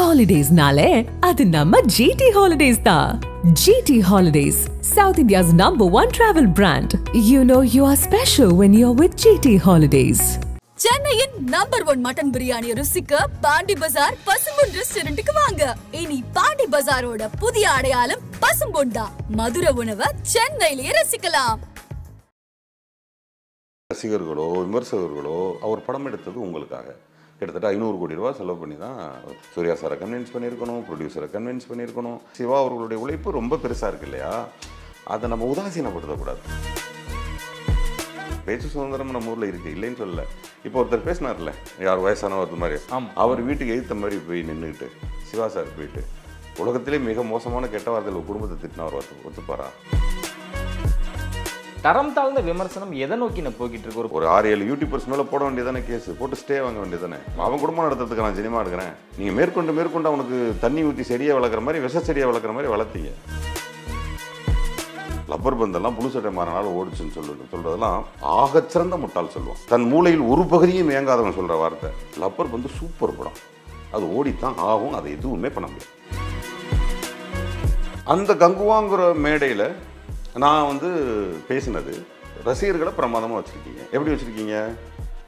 Holidays-nale, adu namma GT Holidays da. GT Holidays, South India's #1 travel brand. You know you are special when you're with GT Holidays. சென்னையின் #1 mutton biryani ருசிக்க பாண்டி பஜார் பசும்பொன் ரெஸ்டாரண்ட்டுக்கு வாங்க. இனி பாண்டி பஜாரோட புதிய அடையாளம் பசும்பொன் தான். மதுரை உணவை சென்னையிலேயே ரசிக்கலாம். ரசிகர்களோ விமர்சகர்களோ அவர் படம் எடுத்தது உங்களுக்காக கிட்டத்தட்ட 500 கோடி ரூபா செலவு பண்ணி தான் சூர்யா சாரை கன்வின்ஸ் பண்ணியிருக்கணும், ப்ரொடியூசரை கன்வின்ஸ் பண்ணியிருக்கணும். சிவா அவர்களுடைய உழைப்பு ரொம்ப பெருசாக இருக்கு இல்லையா, அதை நம்ம உதாசீனப்படுத்தக்கூடாது. பேச்சு சுதந்திரம் நம்ம ஊரில் இருக்குது, இல்லைன்னு சொல்லலை. இப்போ ஒருத்தர் பேசினார்ல, யார் வயசானவர் மாதிரி, அவர் வீட்டுக்கு எதிர்த்த மாதிரி போய் நின்றுக்கிட்டு சிவா சார் போயிட்டு உலகத்திலே மிக மோசமான கெட்ட வார்த்தையில் குடும்பத்தை திட்டினவர் ஒத்துப்பாரா? தரம் தாழ்ந்த விமர்சனம் எதை நோக்கி நான் போய்கிட்டு இருக்கு? ஒரு 6-7 யூடியூபர்ஸ் மேலே போட வேண்டியதானே கேஸ், போட்டு ஸ்டே வாங்க வேண்டியதானே. அவன் குடும்பம் நடத்துறதுக்கு நான் சினிமா எடுக்கிறேன், நீங்கள் மேற்கொண்டு அவனுக்கு தண்ணி ஊற்றி செடியை வளர்க்குற மாதிரி விஷ செடியை வளர்க்குற மாதிரி வளர்த்தீங்க. லப்பர் பந்தெல்லாம் புழு சட்டை மாறினாலும் ஓடிச்சுன்னு சொல்றதெல்லாம் ஆகச்சிறந்த முட்டால் சொல்லுவோம். தன் மூளையில் ஒரு பகுதியும் இயங்காதவன் சொல்கிற வார்த்தை. லப்பர் பந்து சூப்பர் படம், அது ஓடித்தான் ஆகும், அதை எதுவுமே பண்ண முடியாது. அந்த கங்குவாங்கிற மேடையில் நான் பேசினது ரசிகர்களை பிரமாதமாக வச்சுருக்கீங்க. எப்படி வச்சுருக்கீங்க?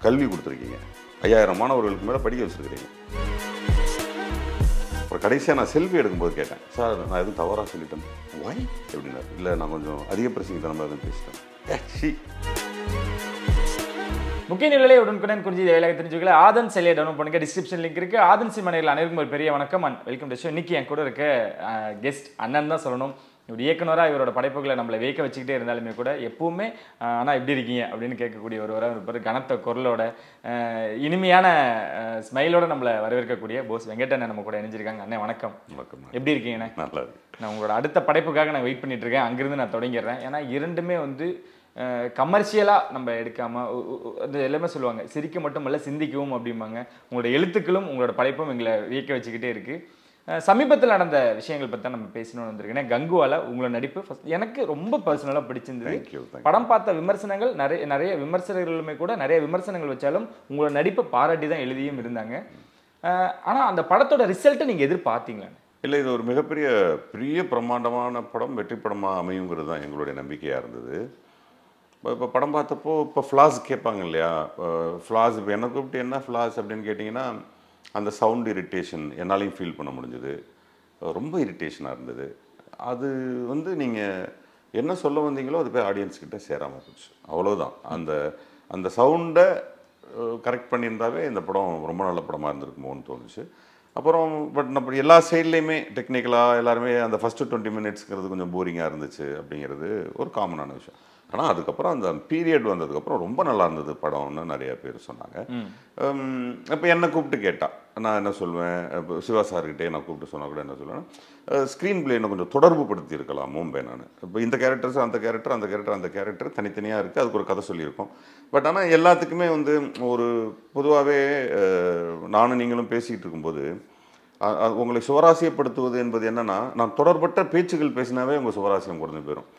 கல்வி கொடுத்துருக்கீங்க, 5000 மாணவர்களுக்கு மேலே படிக்க வச்சுருக்கிறீங்க. அப்புறம் கடைசியாக நான் செல்ஃபி எடுக்கும்போது கேட்டேன், சார் நான் எதுவும் தவறாக சொல்லிட்டேன் வாய் எப்படின்னா, இல்லை நான் கொஞ்சம் அதிக பிரசங்கித்தனமாக எதுவும் பேசிட்டேன். முக்கிய நிலையை உடனுக்குடன் குறிஞ்சி வேலையாக தெரிஞ்சுக்கல ஆதன் செயலியை டவுன்லோட் பண்ணுங்க. டிஸ்கிரிப்ஷன் லிங்க் இருக்கு. ஆதன் சிமனையில் அனைவருக்கும் ஒரு பெரிய வணக்கம் அண்ட் வெல்கம் டு ஷோ. இன்னைக்கு என் கூட இருக்க கெஸ்ட் அண்ணன் தான் சொல்லணும். இவர் இயக்குனராக இவரோட படைப்புகளை நம்மளை வேக்க வச்சுக்கிட்டே இருந்தாலுமே கூட எப்பவுமே ஆனால் எப்படி இருக்கீங்க அப்படின்னு கேட்கக்கூடிய ஒருவராக இருப்பார். கனத்த குரலோட இனிமையான ஸ்மைலோட நம்மளை வரவேற்கக்கூடிய போஸ் வெங்கடண்ணன் நம்ம கூட இணைஞ்சிருக்காங்க. அண்ணே வணக்கம். வணக்கம். எப்படி இருக்கீங்கண்ணே? நல்லா. நான் உங்களோட அடுத்த படைப்புக்காக நான் வெயிட் பண்ணிட்டு இருக்கேன். அங்கிருந்து நான் தொடங்கிடுறேன். ஏன்னா இரண்டுமே கமர்ஷியலாக நம்ம எடுக்காமல் அது எல்லாமே சொல்லுவாங்க, சிரிக்க மட்டும் இல்லை சிந்திக்கவும் அப்படிம்பாங்க. உங்களோட எழுத்துக்களும் உங்களோட படைப்பும் எங்களை வியக்க வச்சுக்கிட்டே இருக்குது. சமீபத்தில் நடந்த விஷயங்கள் பற்றி தான் நம்ம பேசணும்னு வந்திருக்கேன். கங்குவால உங்களோட நடிப்பு எனக்கு ரொம்ப பர்சனலாக பிடிச்சிருந்தது. படம் பார்த்த விமர்சனங்கள் நிறைய விமர்சகர்களுமே கூட நிறைய விமர்சனங்கள் வச்சாலும் உங்களோட நடிப்பை பாராட்டி தான் எழுதியும் இருந்தாங்க. ஆனால் அந்த படத்தோட ரிசல்ட்டை நீங்கள் எதிர்பார்த்தீங்களா? இல்லை, இது ஒரு மிகப்பெரிய பிரம்மாண்டமான படம், வெற்றி படமாக அமையுங்கிறது தான் எங்களுடைய நம்பிக்கையாக இருந்தது. இப்போ படம் பார்த்தப்போ இப்போ ஃப்ளாஸ் கேட்பாங்க இல்லையா, ஃப்ளாஸ் இப்போ என்ன கூப்பிட்டு என்ன ஃப்ளாஸ் அப்படின்னு கேட்டிங்கன்னா, அந்த சவுண்ட் இரிட்டேஷன் என்னாலையும் ஃபீல் பண்ண முடிஞ்சுது. ரொம்ப இரிட்டேஷனாக இருந்தது. அது நீங்கள் என்ன சொல்ல வந்தீங்களோ அது போய் ஆடியன்ஸ்கிட்ட சேராமல் போச்சு, அவ்வளோதான். அந்த சவுண்டை கரெக்ட் பண்ணியிருந்தாவே இந்த படம் ரொம்ப நல்ல படமாக இருந்திருக்குமோன்னு தோணுச்சு. அப்புறம் நம்ம எல்லா சைட்லேயுமே டெக்னிக்கலாக எல்லாருமே அந்த ஃபஸ்ட்டு 20 மினிட்ஸ்ங்கிறது கொஞ்சம் போரிங்காக இருந்துச்சு அப்படிங்கிறது ஒரு காமனான விஷயம். ஆனால் அதுக்கப்புறம் அந்த பீரியட் வந்ததுக்கப்புறம் ரொம்ப நல்லா இருந்தது படம்னு நிறைய பேர் சொன்னாங்க. இப்போ என்னை கூப்பிட்டு கேட்டால் நான் என்ன சொல்வேன், இப்போ சிவா சார்கிட்டே நான் கூப்பிட்டு சொன்னால் கூட என்ன சொல்லுவேன்னா, ஸ்க்ரீன் பிளே இன்னும் கொஞ்சம் தொடர்பு படுத்தி இருக்கலாம் மும்பை. நான் இப்போ இந்த கேரக்டர்ஸ் அந்த கேரக்டர் தனித்தனியாக இருக்குது, அதுக்கு ஒரு கதை சொல்லியிருக்கோம். பட் ஆனால் எல்லாத்துக்குமே ஒரு பொதுவாகவே நானும் நீங்களும் பேசிக்கிட்டு இருக்கும்போது உங்களை சுவராசியப்படுத்துவது என்பது என்னென்னா, நான் தொடர்பட்ட பேச்சுகள் பேசினாவே உங்கள் சுவராசியம் குறைஞ்சு போயிடும்.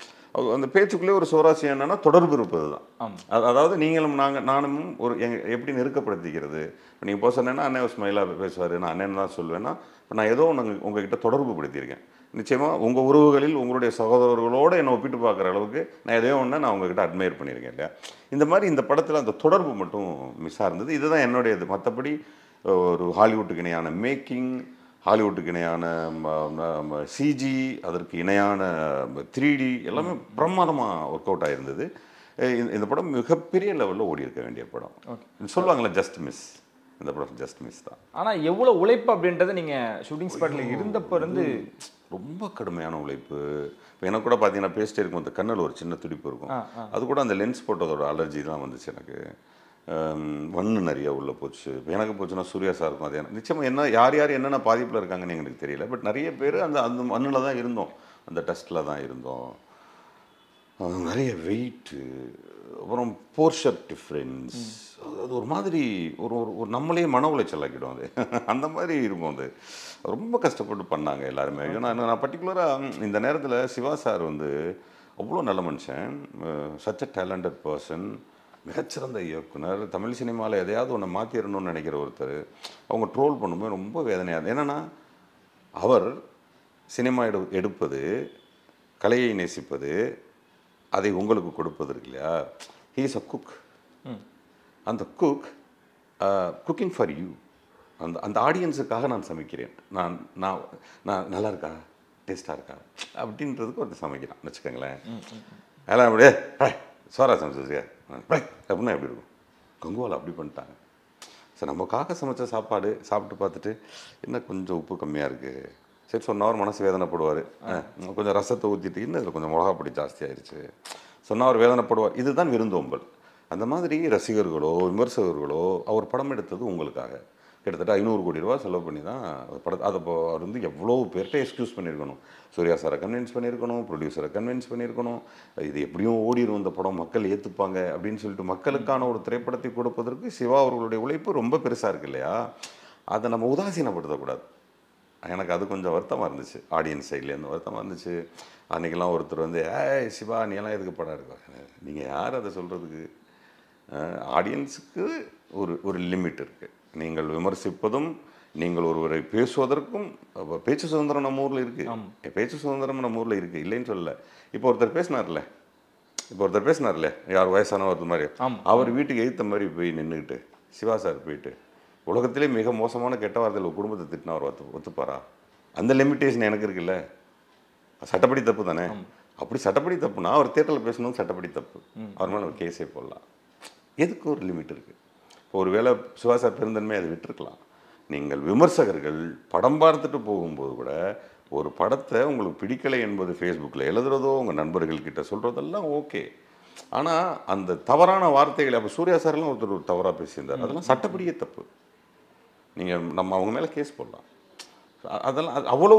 அந்த பேச்சுக்குள்ளே ஒரு சுவராசியம் என்னென்னா தொடர்பு இருப்பது தான். அதாவது நீங்களும் நானும் ஒரு எப்படி நெருக்கப்படுத்திக்கிறது. இப்போ நீங்கள் போக சொன்னேன்னா அண்ணன் ஸ்மைலாக பேசுவார், நான் அண்ணன் தான் சொல்வேன்னா, இப்போ நான் ஏதோ உங்ககிட்ட தொடர்பு படுத்தியிருக்கேன். நிச்சயமாக உங்கள் உறவுகளில் உங்களுடைய சகோதரர்களோடு என்னை ஒப்பிட்டு பார்க்குற அளவுக்கு நான் எதையோ ஒன்று நான் உங்ககிட்ட அட்மையர் பண்ணியிருக்கேன் இல்லையா. இந்த மாதிரி இந்த படத்தில் அந்த தொடர்பு மட்டும் மிஸ்ஸாக இருந்தது. இதுதான் என்னுடையது. மற்றபடி ஒரு ஹாலிவுட்டுக்கு இணையான மேக்கிங், ஹாலிவுட்டுக்கு இணையான சிஜி, அதற்கு இணையான 3D எல்லாமே பிரமாதமாக ஒர்க் அவுட் ஆகிருந்தது. இந்த படம் மிகப்பெரிய லெவலில் ஓடி இருக்க வேண்டிய படம். சொல்லுவாங்களே ஜஸ்ட் மிஸ், இந்த படம் ஜஸ்ட் மிஸ் தான். ஆனால் எவ்வளோ உழைப்பு அப்படின்றது நீங்கள் ஷூட்டிங் ஸ்பாட்டில் இருந்தப்போ ரொம்ப கடுமையான உழைப்பு. இப்போ எனக்கு கூட பார்த்தீங்கன்னா பேசிட்டே இருக்கும், அந்த கண்ணில் ஒரு சின்ன துடிப்பு இருக்கும். அது கூட அந்த லென்ஸ் போட்டதோட அலர்ஜி தான் வந்துச்சு எனக்கு. வண்ணு நிறைய உள்ளே போச்சு. இப்போ எனக்கு போச்சுன்னா சூர்யா சார் இருக்கும். அது நிச்சயமாக யார் என்னென்ன பாதிப்பில் இருக்காங்கன்னு எங்களுக்கு தெரியல. பட் நிறைய பேர் அந்த மண்ணில் தான் இருந்தோம், அந்த டஸ்ட்டில் தான் இருந்தோம். நிறைய வெயிட்டு, அப்புறம் போர்ஷர் டிஃப்ரென்ஸ், அது ஒரு மாதிரி ஒரு நம்மளே மன உளைச்சல் ஆக்கிடும். அது அந்த மாதிரி இருக்கும். அது ரொம்ப கஷ்டப்பட்டு பண்ணாங்க எல்லாருமே. நான் பர்டிகுலராக இந்த நேரத்தில் சிவா சார் அவ்வளோ நல்ல மனுஷன், சச் அ டேலண்டட் பர்சன், மிகச்சிறந்த இயக்குனர். தமிழ் சினிமாவில் எதையாவது ஒன்று மாற்றிடணும்னு நினைக்கிற ஒருத்தர். அவங்க ட்ரோல் பண்ணும்போது ரொம்ப வேதனையாக. என்னென்னா அவர் சினிமா எடுப்பது, கலையை நேசிப்பது, அதை உங்களுக்கு கொடுப்பது இருக்கு இல்லையா, ஹீ இஸ் அ குக். அந்த குக்கிங் ஃபார் யூ, அந்த ஆடியன்ஸுக்காக நான் சமைக்கிறேன். நான் நான் நான் நல்லா இருக்கா, டேஸ்ட்டாக இருக்கா அப்படின்றதுக்கு ஒருத்தர் சமைக்கிறான் வச்சுக்கோங்களேன். அதெல்லாம் அப்படியே சோறா சமைச்சிருக்கேன் அப்படின்னா எப்படி இருக்கும்? கங்குவால் அப்படி பண்ணிட்டாங்க. சரி, நமக்காக சமைச்ச சாப்பாடு சாப்பிட்டு பார்த்துட்டு என்ன கொஞ்சம் உப்பு கம்மியாக இருக்குது, சரி சொன்னவர் மனசு வேதனைப்படுவார். கொஞ்சம் ரசத்தை ஊற்றிட்டு இன்னும் இதில் கொஞ்சம் மிளகா பொடி ஜாஸ்தியாகிடுச்சு சொன்னவர் வேதனைப்படுவார். இதுதான் விருந்தோம்பல். அந்த மாதிரி ரசிகர்களோ விமர்சகர்களோ அவர் படம் எடுத்தது உங்களுக்காக கிட்டத்தட்ட 500 கோடி ரூபா செலவு பண்ணி தான் படத்தை, அதை அவர் வந்து எவ்வளோ பேர்கிட்ட எக்ஸ்கியூஸ் பண்ணியிருக்கணும். சூர்யா சாரை கன்வின்ஸ் பண்ணியிருக்கணும், ப்ரொடியூசரை கன்வின்ஸ் பண்ணியிருக்கணும். இது எப்படியும் ஓடிடும் இந்த படம், மக்கள் ஏற்றுப்பாங்க அப்படின்னு சொல்லிட்டு மக்களுக்கான ஒரு திரைப்படத்தை கொடுப்பதற்கு சிவா அவர்களுடைய உழைப்பு ரொம்ப பெருசாக இருக்கு இல்லையா? அதை நம்ம உதாசீனப்படுத்தக்கூடாது. எனக்கு அது கொஞ்சம் வருத்தமாக இருந்துச்சு, ஆடியன்ஸ் சைட்லேருந்து வருத்தமாக இருந்துச்சு. அன்றைக்கெல்லாம் ஒருத்தர் வந்து சிவா நீ எல்லாம் எதுக்கு படம் இருக்க, நீங்கள் யார் அதை சொல்கிறதுக்கு? ஆடியன்ஸுக்கு ஒரு லிமிட் இருக்குது. நீங்கள் விமர்சிப்பதும் நீங்கள் ஒருவரை பேசுவதற்கும் பேச்சு சுதந்திரம் நம்ம ஊரில் இருக்குது. பேச்சு சுதந்திரம் நம்ம ஊரில் இருக்குது, இல்லைன்னு சொல்லல. இப்போ ஒருத்தர் பேசினார்ல யார் வயசான ஒருத்தர் மாதிரி, அவர் வீட்டுக்கு எதிர்த்த மாதிரி போய் நின்றுக்கிட்டு சிவா சார் போயிட்டு உலகத்திலே மிக மோசமான கெட்ட வார்த்தையில் குடும்பத்தை திட்டினா அவர் ஒத்துப்பாரா? அந்த லிமிட்டேஷன் எனக்கு இருக்குல்ல. சட்டப்படி தப்பு தானே. அப்படி சட்டப்படி தப்புனா அவர் தியேட்டரில் பேசணும், சட்டப்படி தப்பு, அவர் மேலே ஒரு கேஸே போடலாம். எதுக்கு ஒரு லிமிட் இருக்குது. இப்போ ஒரு வேளை சிவா சார் பெருந்தன்மை அதை விட்டுருக்கலாம். நீங்கள் விமர்சகர்கள் படம் பார்த்துட்டு போகும்போது கூட ஒரு படத்தை உங்களுக்கு பிடிக்கலை என்பது ஃபேஸ்புக்கில் எழுதுறதோ உங்கள் நண்பர்கள்கிட்ட சொல்கிறதெல்லாம் ஓகே. ஆனால் அந்த தவறான வார்த்தைகளை, அப்போ சூர்யா சார்லாம் ஒருத்தர் தவறாக பேசியிருந்தார், அதெல்லாம் சட்டப்படியே தப்பு. நம்ம அவங்க மேலே கேஸ் போடலாம். அதெல்லாம் அவ்வளோ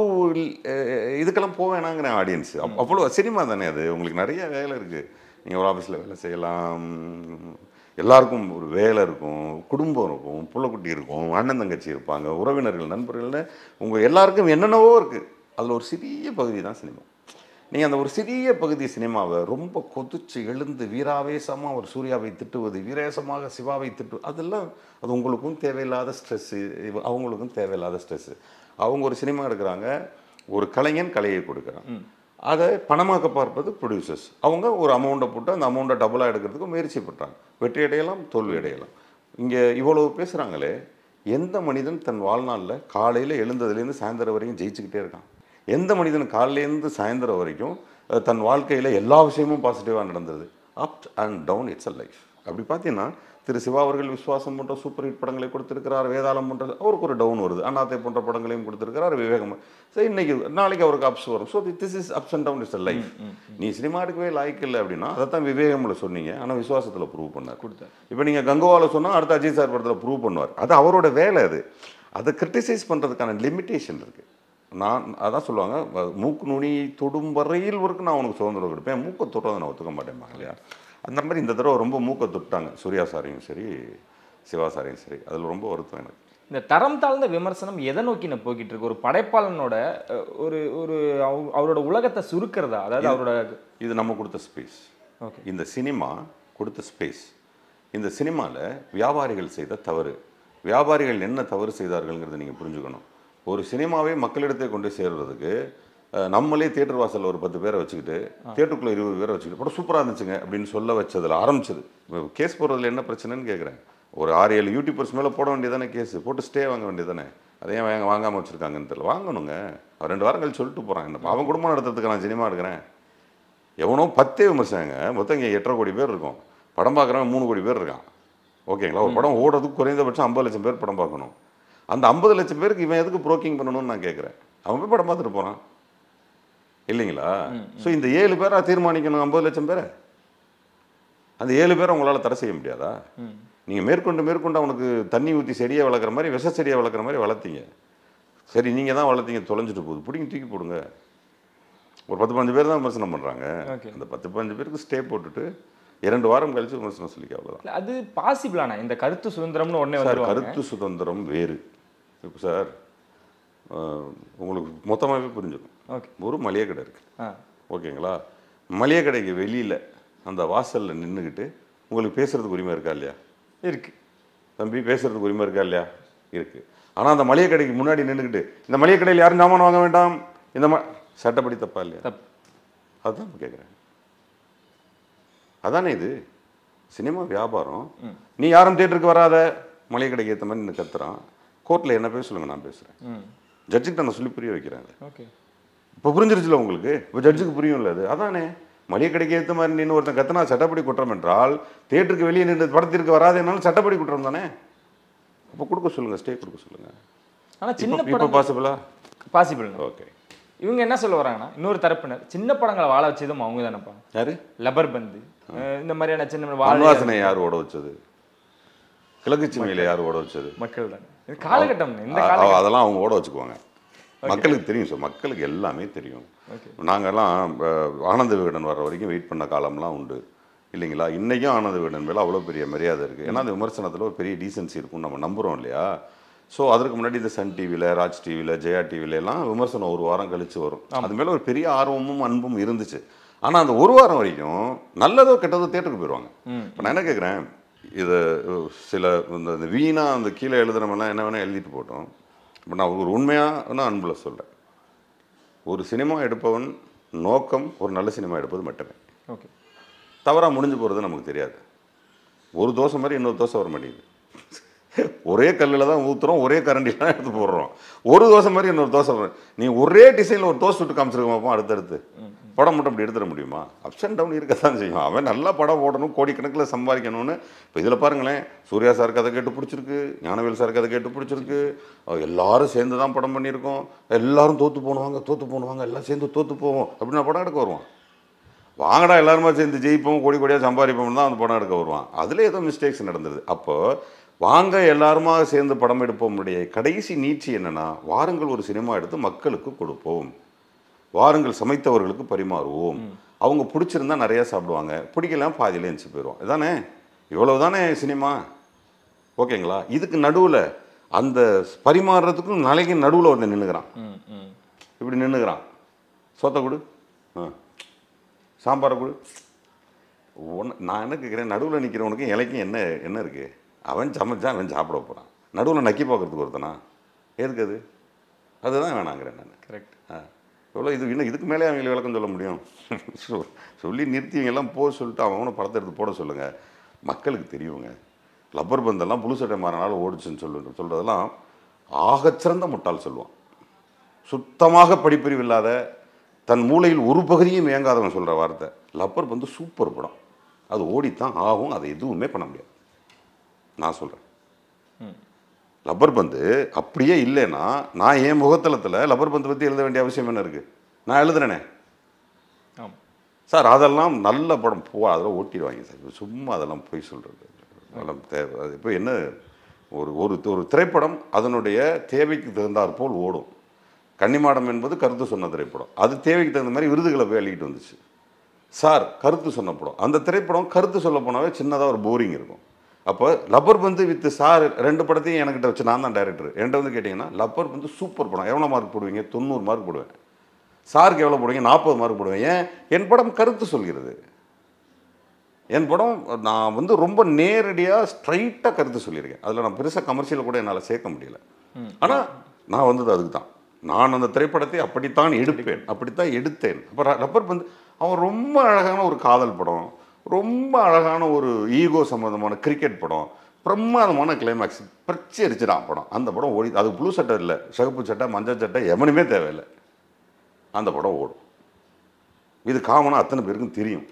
இதுக்கெல்லாம் போக வேணாங்கிறேன் ஆடியன்ஸு. அவ்வளோ சினிமா தானே அது, உங்களுக்கு நிறைய வேலை இருக்குது. நீங்கள் ஒரு ஆஃபீஸில் வேலை செய்யலாம், எல்லாருக்கும் ஒரு வேலை இருக்கும், குடும்பம் இருக்கும், புள்ளக்குட்டி இருக்கும், அண்ணன் தங்கச்சி இருப்பாங்க, உறவினர்கள் நண்பர்கள்னு உங்கள் எல்லாருக்கும் என்னென்னவோ இருக்குது. அதில் ஒரு சிறிய பகுதி தான் சினிமா. நீங்கள் அந்த ஒரு சிறிய பகுதி சினிமாவை ரொம்ப கொதிச்சு எழுந்து வீராவேசமாக ஒரு சூர்யாவை திட்டுவது, வீரேசமாக சிவாவை அதெல்லாம் அது உங்களுக்கும் தேவையில்லாத ஸ்ட்ரெஸ்ஸு, அவங்களுக்கும் தேவையில்லாத ஸ்ட்ரெஸ்ஸு. அவங்க ஒரு சினிமா எடுக்கிறாங்க, ஒரு கலைஞன் கலையை கொடுக்குறான், அதை பணமாக்க பார்ப்பது ப்ரொடியூசர்ஸ். அவங்க ஒரு அமௌண்ட்டை போட்டு அந்த அமௌண்ட்டை டபுளாக எடுக்கிறதுக்கு முயற்சி பண்ணுறாங்க. வெற்றி அடையலாம், தோல்வி அடையலாம். இங்கே இவ்வளோ பேசுகிறாங்களே, எந்த மனிதன் தன் வாழ்நாளில் காலையில் எழுந்ததுலேருந்து சாயந்தரம் வரைக்கும் ஜெயிச்சுக்கிட்டே இருக்கான்? எந்த மனிதன் காலையிலேருந்து சாயந்தரம் வரைக்கும் தன் வாழ்க்கையில் எல்லா விஷயமும் பாசிட்டிவாக நடந்தது? Up and down, it's a life. அப்படி பார்த்தீங்கன்னா திரு சிவா அவர்கள் விஸ்வாசம் போன்ற சூப்பர் ஹிட் படங்களை கொடுத்துருக்கிறார், வேதாளம் போன்ற அவருக்கு ஒரு டவுன் வருது, அண்ணாத்தை போன்ற படங்களையும் கொடுத்துருக்கிறார், விவேகம். ஸோ இன்னைக்கு நாளைக்கு அவருக்கு அப்ஸ் வரும். So this is ups and down, it's a life. நீ சினிமா எடுக்கவே லாய்க்கு இல்லை அப்படின்னா அதை தான் விவேகமில் சொன்னீங்க, ஆனால் விசுவாசத்தில் ப்ரூவ் பண்ணார் கொடுத்தார். இப்போ நீங்கள் கங்குவாவில் சொன்னால் அடுத்த அஜித் சார் படத்தில் ப்ரூவ் பண்ணுவார். அது அவரோட வேலை. அது அதை கிரிட்டிசைஸ் பண்ணுறதுக்கான லிமிட்டேஷன் இருக்குது. நான் அதான் சொல்லுவாங்க, மூக்கு நுனி தொடும் வரையில் வரைக்கும் நான் உனக்கு சுதந்திரம் கொடுப்பேன், மூக்கை தொடுறதை நான் ஒத்துக்க மாட்டேன் இல்லையா? அந்த மாதிரி இந்த தடவை ரொம்ப மூக்கை தொட்டாங்க, சூர்யா சாரையும் சரி சிவா சாரையும் சரி. அதில் ரொம்ப வருத்தம் எனக்கு. இந்த தரம் தாழ்ந்த விமர்சனம் எதை நோக்கி நான் போய்கிட்டு இருக்கு? ஒரு படைப்பாளனோட ஒரு ஒரு அவரோட உலகத்தை சுருக்கிறதா? அதாவது அவரோட இது நம்ம கொடுத்த ஸ்பேஸ். ஓகே, இந்த சினிமா கொடுத்த ஸ்பேஸ். இந்த சினிமாவில் வியாபாரிகள் செய்த தவறு, வியாபாரிகள் என்ன தவறு செய்தார்கள்ங்கிறத நீங்கள் புரிஞ்சுக்கணும். ஒரு சினிமாவே மக்களிடத்தை கொண்டு சேர்றதுக்கு நம்மளே தியேட்டர் வாசலில் ஒரு 10 பேரை வச்சுக்கிட்டு தியேட்டருக்குள்ளே 20 பேரை வச்சுக்கிட்டு படம் சூப்பராக இருந்துச்சுங்க அப்படின்னு சொல்ல வச்சதில் ஆரம்பிச்சது. கேஸ் போடுறதுல என்ன பிரச்சனைன்னு கேட்குறேன். ஒரு 6-7 யூடியூபர்ஸ் மேலே போட வேண்டியதானே கேஸ், போட்டு ஸ்டே வாங்க வேண்டியதானே. அதே வாங்காமல் வச்சுருக்காங்கன்னு தெரியல. வாங்கணுங்க, 2 வாரம் கழிச்சு சொல்லிட்டு போகிறான். என்ன அவன் குடும்பம் நடத்துறதுக்கு நான் சினிமா எடுக்கிறேன். எவனோ 10 விமர்சனங்க, மொத்தம் இங்கே 8.5 கோடி பேர் இருக்கும். படம் பார்க்குறவன் 3 கோடி பேர் இருக்கான். ஓகேங்களா? ஒரு படம் ஓடுறதுக்கு குறைந்தபட்சம் 50 லட்சம் பேர் படம் பார்க்கணும். அந்த 50 லட்சம் பேருக்கு இவன் எதுக்கு ப்ரோக்கிங் பண்ணணும்னு நான் கேட்குறேன். அவன் போய் படம் பார்த்துட்டு போகிறான் இல்லைங்களா? ஸோ இந்த 7 பேராக தீர்மானிக்கணும் 50 லட்சம் பேரை. அந்த 7 பேரை உங்களால் தடை செய்ய முடியாதா? நீங்கள் மேற்கொண்டு அவனுக்கு தண்ணி ஊற்றி செடியை வளர்க்குற மாதிரி, விஷ செடியை வளர்க்குற மாதிரி வளர்த்தீங்க. சரி, நீங்கள் தான் வளர்த்தீங்க, தொலைஞ்சிட்டு போகுது, பிடிங்க தூக்கி போடுங்க. ஒரு 10-15 பேர் தான் விமர்சனம் பண்ணுறாங்க. அந்த 10-15 பேருக்கு ஸ்டே போட்டுட்டு 2 வாரம் கழிச்சு விமர்சனம் சொல்லிக்க, அவ்வளோதான். அது பாசிபிளானா? இந்த கருத்து சுதந்திரம்னு ஒன்றே வந்து கருத்து சுதந்திரம் வேறு. இப்போ சார் உங்களுக்கு மொத்தமாகவே புரிஞ்சிடும். ஒரு மளிகை கடை இருக்குது, ஓகேங்களா? மளிகை கடைக்கு வெளியில் அந்த வாசலில் நின்றுக்கிட்டு உங்களுக்கு பேசுகிறதுக்கு உரிமை இருக்கா இல்லையா? இருக்குது. தம்பி பேசுகிறதுக்கு உரிமை இருக்கா இல்லையா? இருக்குது. ஆனால் அந்த மளிகை கடைக்கு முன்னாடி நின்றுக்கிட்டு இந்த மளிகை கடையில் யாரும் சாமான் வாங்க வேண்டாம் இந்த சட்டப்படி தப்பா இல்லையா? அதுதான் கேட்குறேன். அதானே இது சினிமா வியாபாரம். நீ யாரும் தியேட்டருக்கு வராத, மளிகை கடைக்கு ஏற்ற மாதிரி நின்று கத்துறான். கோர்ட்டில் என்ன பேச சொல்லுங்க, நான் பேசுகிறேன். ஜட்ஜுக்கிட்ட நான் சொல்லி புரிய வைக்கிறேன். ஓகே, இப்போ புரிஞ்சிருச்சுல உங்களுக்கு? இப்போ ஜட்ஜுக்கு புரியும் இல்லை? அது அதானே மளிகை கடைக்கு ஏற்ற மாதிரி நின்று ஒருத்தன் கத்துனா சட்டப்படி குற்றம் என்றால், தியேட்டருக்கு வெளியே நின்று படத்திற்கு வராதேனாலும் சட்டப்படி குற்றம் தானே. அப்போ கொடுக்க சொல்லுங்கள், ஸ்டே கொடுக்க சொல்லுங்கள். ஆனால் சின்ன இப்போ பாசிபிளா? பாசிபிள். ஓகே. இவங்க என்ன சொல்ல வராங்கன்னா, இன்னொரு தரப்பினர் சின்ன படங்களை வாழ வச்சதும் அவங்க தானப்பா. யாரு? லப்பர் பந்து இந்த மாதிரியான சின்ன வாசனை யார் ஓட வச்சது? கிழக்கு சீமையில யார் ஓட வச்சது? மக்கள் தான். இது காலகட்டம், இந்த அதெல்லாம் அவங்க ஓட வச்சுக்குவாங்க. மக்களுக்கு தெரியும் சார், மக்களுக்கு எல்லாமே தெரியும். நாங்கெல்லாம் ஆனந்த விகடன் வர்ற வரைக்கும் வெயிட் பண்ண காலம்லாம் உண்டு இல்லைங்களா? இன்றைக்கும் ஆனந்த விகடன் மேலே அவ்வளோ பெரிய மரியாதை இருக்குது. ஏன்னா அந்த விமர்சனத்தில் ஒரு பெரிய டீசென்சி இருக்கும்னு நம்ம நம்புகிறோம் இல்லையா? ஸோ அதற்கு முன்னாடி இந்த சன் டிவியில், ராஜ் டிவியில், ஜெயா டிவில எல்லாம் விமர்சனம் ஒரு வாரம் கழித்து வரும். அது மேலே ஒரு பெரிய ஆர்வமும் அன்பும் இருந்துச்சு. ஆனால் அந்த ஒரு வாரம் வரைக்கும் நல்லதோ கெட்டதோ தேட்டருக்கு போயிடுவாங்க. இப்போ நான் என்ன கேட்குறேன், இதை சில இந்த வீணாக அந்த கீழே எழுதுறவெல்லாம் என்ன வேணால் எழுதிட்டு போட்டோம். இப்போ நான் ஒரு உண்மையான அன்பில் சொல்கிறேன், ஒரு சினிமா எடுப்பவன் நோக்கம் ஒரு நல்ல சினிமா எடுப்பது மட்டுமே. ஓகே, தவறாக முடிஞ்சு போகிறது நமக்கு தெரியாது. ஒரு தோசை மாதிரி இன்னொரு தோசை வர மாட்டேங்குது. ஒரே கல்லில் தான் ஊற்றுறோம், ஒரே கரண்டியில் தான் எடுத்து போடுறோம். ஒரு தோசை மாதிரி இன்னொரு தோசை. நீ ஒரே டிசைனில் ஒரு தோசை விட்டு காமிச்சிருக்கோம் அடுத்தடுத்து. படம் மட்டும் அப்படி எடுத்துட முடியுமா? அப்ஸ் அண்ட் டவுன் இருக்க தான் செய்யும். அவன் நல்லா படம் ஓடணும், கோடிக்கணக்கில் சம்பாதிக்கணும்னு. இப்போ இதில் பாருங்களேன், சூர்யா சாருக்கு அதை கேட்டு பிடிச்சிருக்கு, ஞானவேல் சாருக்கு அதை கேட்டு பிடிச்சிருக்கு. எல்லாரும் சேர்ந்து தான் படம் பண்ணியிருக்கோம். எல்லாரும் தோற்று போடுவாங்க, எல்லாம் சேர்ந்து தோற்று போவோம் அப்படின்னு படம் எடுக்க வருவான். வாங்கடா எல்லாருமா சேர்ந்து ஜெயிப்போம், கோடி கோடியாக சம்பாதிப்போம்னு தான் அந்த படம் எடுக்க வருவான். அதில் ஏதோ மிஸ்டேக்ஸ் நடந்தது. அப்போ வாங்க எல்லாருமா சேர்ந்து படம் எடுப்போம். கடைசி நீட்சி என்னன்னா, வாருங்கள் ஒரு சினிமா எடுத்து மக்களுக்கு கொடுப்போம், வாருங்கள் சமைத்தவர்களுக்கு பரிமாறுவோம். அவங்க பிடிச்சிருந்தா நிறைய சாப்பிடுவாங்க, பிடிக்கலாம் பாதியில எழுந்து போயிடுவோம். இதானே, இவ்வளவு தானே சினிமா. ஓகேங்களா? இதுக்கு நடுவில் அந்த பரிமாறுறதுக்கும் நாளைக்கு நடுவில் ஒருத்தன் நின்றுக்கிறான். இப்படி நின்றுக்கிறான். சோத்தை கொடு, சாம்பாரை கொடு. நான் என்ன கேட்குறேன், நடுவில் நிற்கிறவனுக்கு இலைக்கும் என்ன என்ன இருக்குது? அவன் சமைச்சா அவன் சாப்பிட போகிறான். நடுவில் நக்கி பார்க்குறதுக்கு ஒருத்தனா எதுக்கு அது? அதுதான் வேணாங்கிறேன் நான். கரெக்ட். எவ்வளோ இது இன்னும் இதுக்கு மேலே அவங்களை விளக்கம் சொல்ல முடியும்? சொல்லி நிறுத்திவங்கெல்லாம் போக சொல்லிட்டு அவனும் படத்தை எடுத்து போட சொல்லுங்கள். மக்களுக்கு தெரியுங்க. லப்பர் பந்தெல்லாம் புழு சட்டை மாறினாலும் ஓடிச்சுன்னு சொல்கிறதெல்லாம் ஆகச்சிறந்த முட்டால் சொல்லுவான். சுத்தமாக படிப்பறிவு இல்லாத, தன் மூளையில் ஒரு பகுதியும் இயங்காதவன் சொல்கிற வார்த்தை. லப்பர் பந்து சூப்பர் படம், அது ஓடித்தான் ஆகும், அதை எதுவுமே பண்ண முடியாது. நான் சொல்கிறேன், லப்பர் பந்து அப்படியே இல்லைன்னா நான் என் முகத்தளத்தில் லப்பர் பந்து பற்றி எழுத வேண்டிய அவசியம் என்ன இருக்குது? நான் எழுதுறேனே சார், அதெல்லாம் நல்ல படம் அதெல்லாம் ஓட்டிடுவாங்க சார். சும்மா அதெல்லாம் போய் சொல்கிறது அதெல்லாம் தேவை. அது இப்போ என்ன, ஒரு திரைப்படம் அதனுடைய தேவைக்கு தகுந்தாற்போல் ஓடும். கன்னிமாடம் என்பது கருத்து சொன்ன திரைப்படம், அது தேவைக்கு தகுந்த மாதிரி விருதுகளை போய் அள்ளிக்கிட்டு வந்துச்சு. சார் கருத்து சொன்ன படம், அந்த திரைப்படம் கருத்து சொல்ல போனாவே சின்னதாக ஒரு போரிங் இருக்கும். அப்போ லப்பர் பந்து வித் சார் ரெண்டு படத்தையும் என்கிட்ட வச்சு, நான் தான் டைரக்டர், என்கிட்ட வந்து கேட்டிங்கன்னா லப்பர் பந்து சூப்பர் படம், எவ்வளோ மார்க் போடுவீங்க? 90 மார்க் போடுவேன். சாருக்கு எவ்வளோ போடுவீங்க? 40 மார்க் போடுவேன். ஏன்? என் படம் கருத்து சொல்கிறது. என் படம் நான் வந்து ரொம்ப நேரடியாக ஸ்ட்ரைட்டாக கருத்து சொல்லியிருக்கேன். அதில் நான் பெருசாக கமர்ஷியலை கூட என்னால் சேர்க்க முடியல. ஆனால் நான் வந்தது அதுக்கு தான். நான் அந்த திரைப்படத்தை அப்படித்தான் எடுப்பேன், அப்படித்தான் எடுத்தேன். அப்போ லப்பர் பந்து அவன் ரொம்ப அழகான ஒரு காதல் படம், ரொம்ப அழகான ஒரு ஈகோ சம்மந்தமான கிரிக்கெட் படம், பிரமாதமான கிளைமேக்ஸ், பிரச்சி அடிச்சிடான் படம். அந்த படம் ஓடி, அது ப்ளூ சட்டை இல்லை, சிகப்பு சட்டை, மஞ்சள் சட்டை எவனுமே தேவையில்லை, அந்த படம் ஓடும். இது காமனாக அத்தனை பேருக்கும் தெரியும்.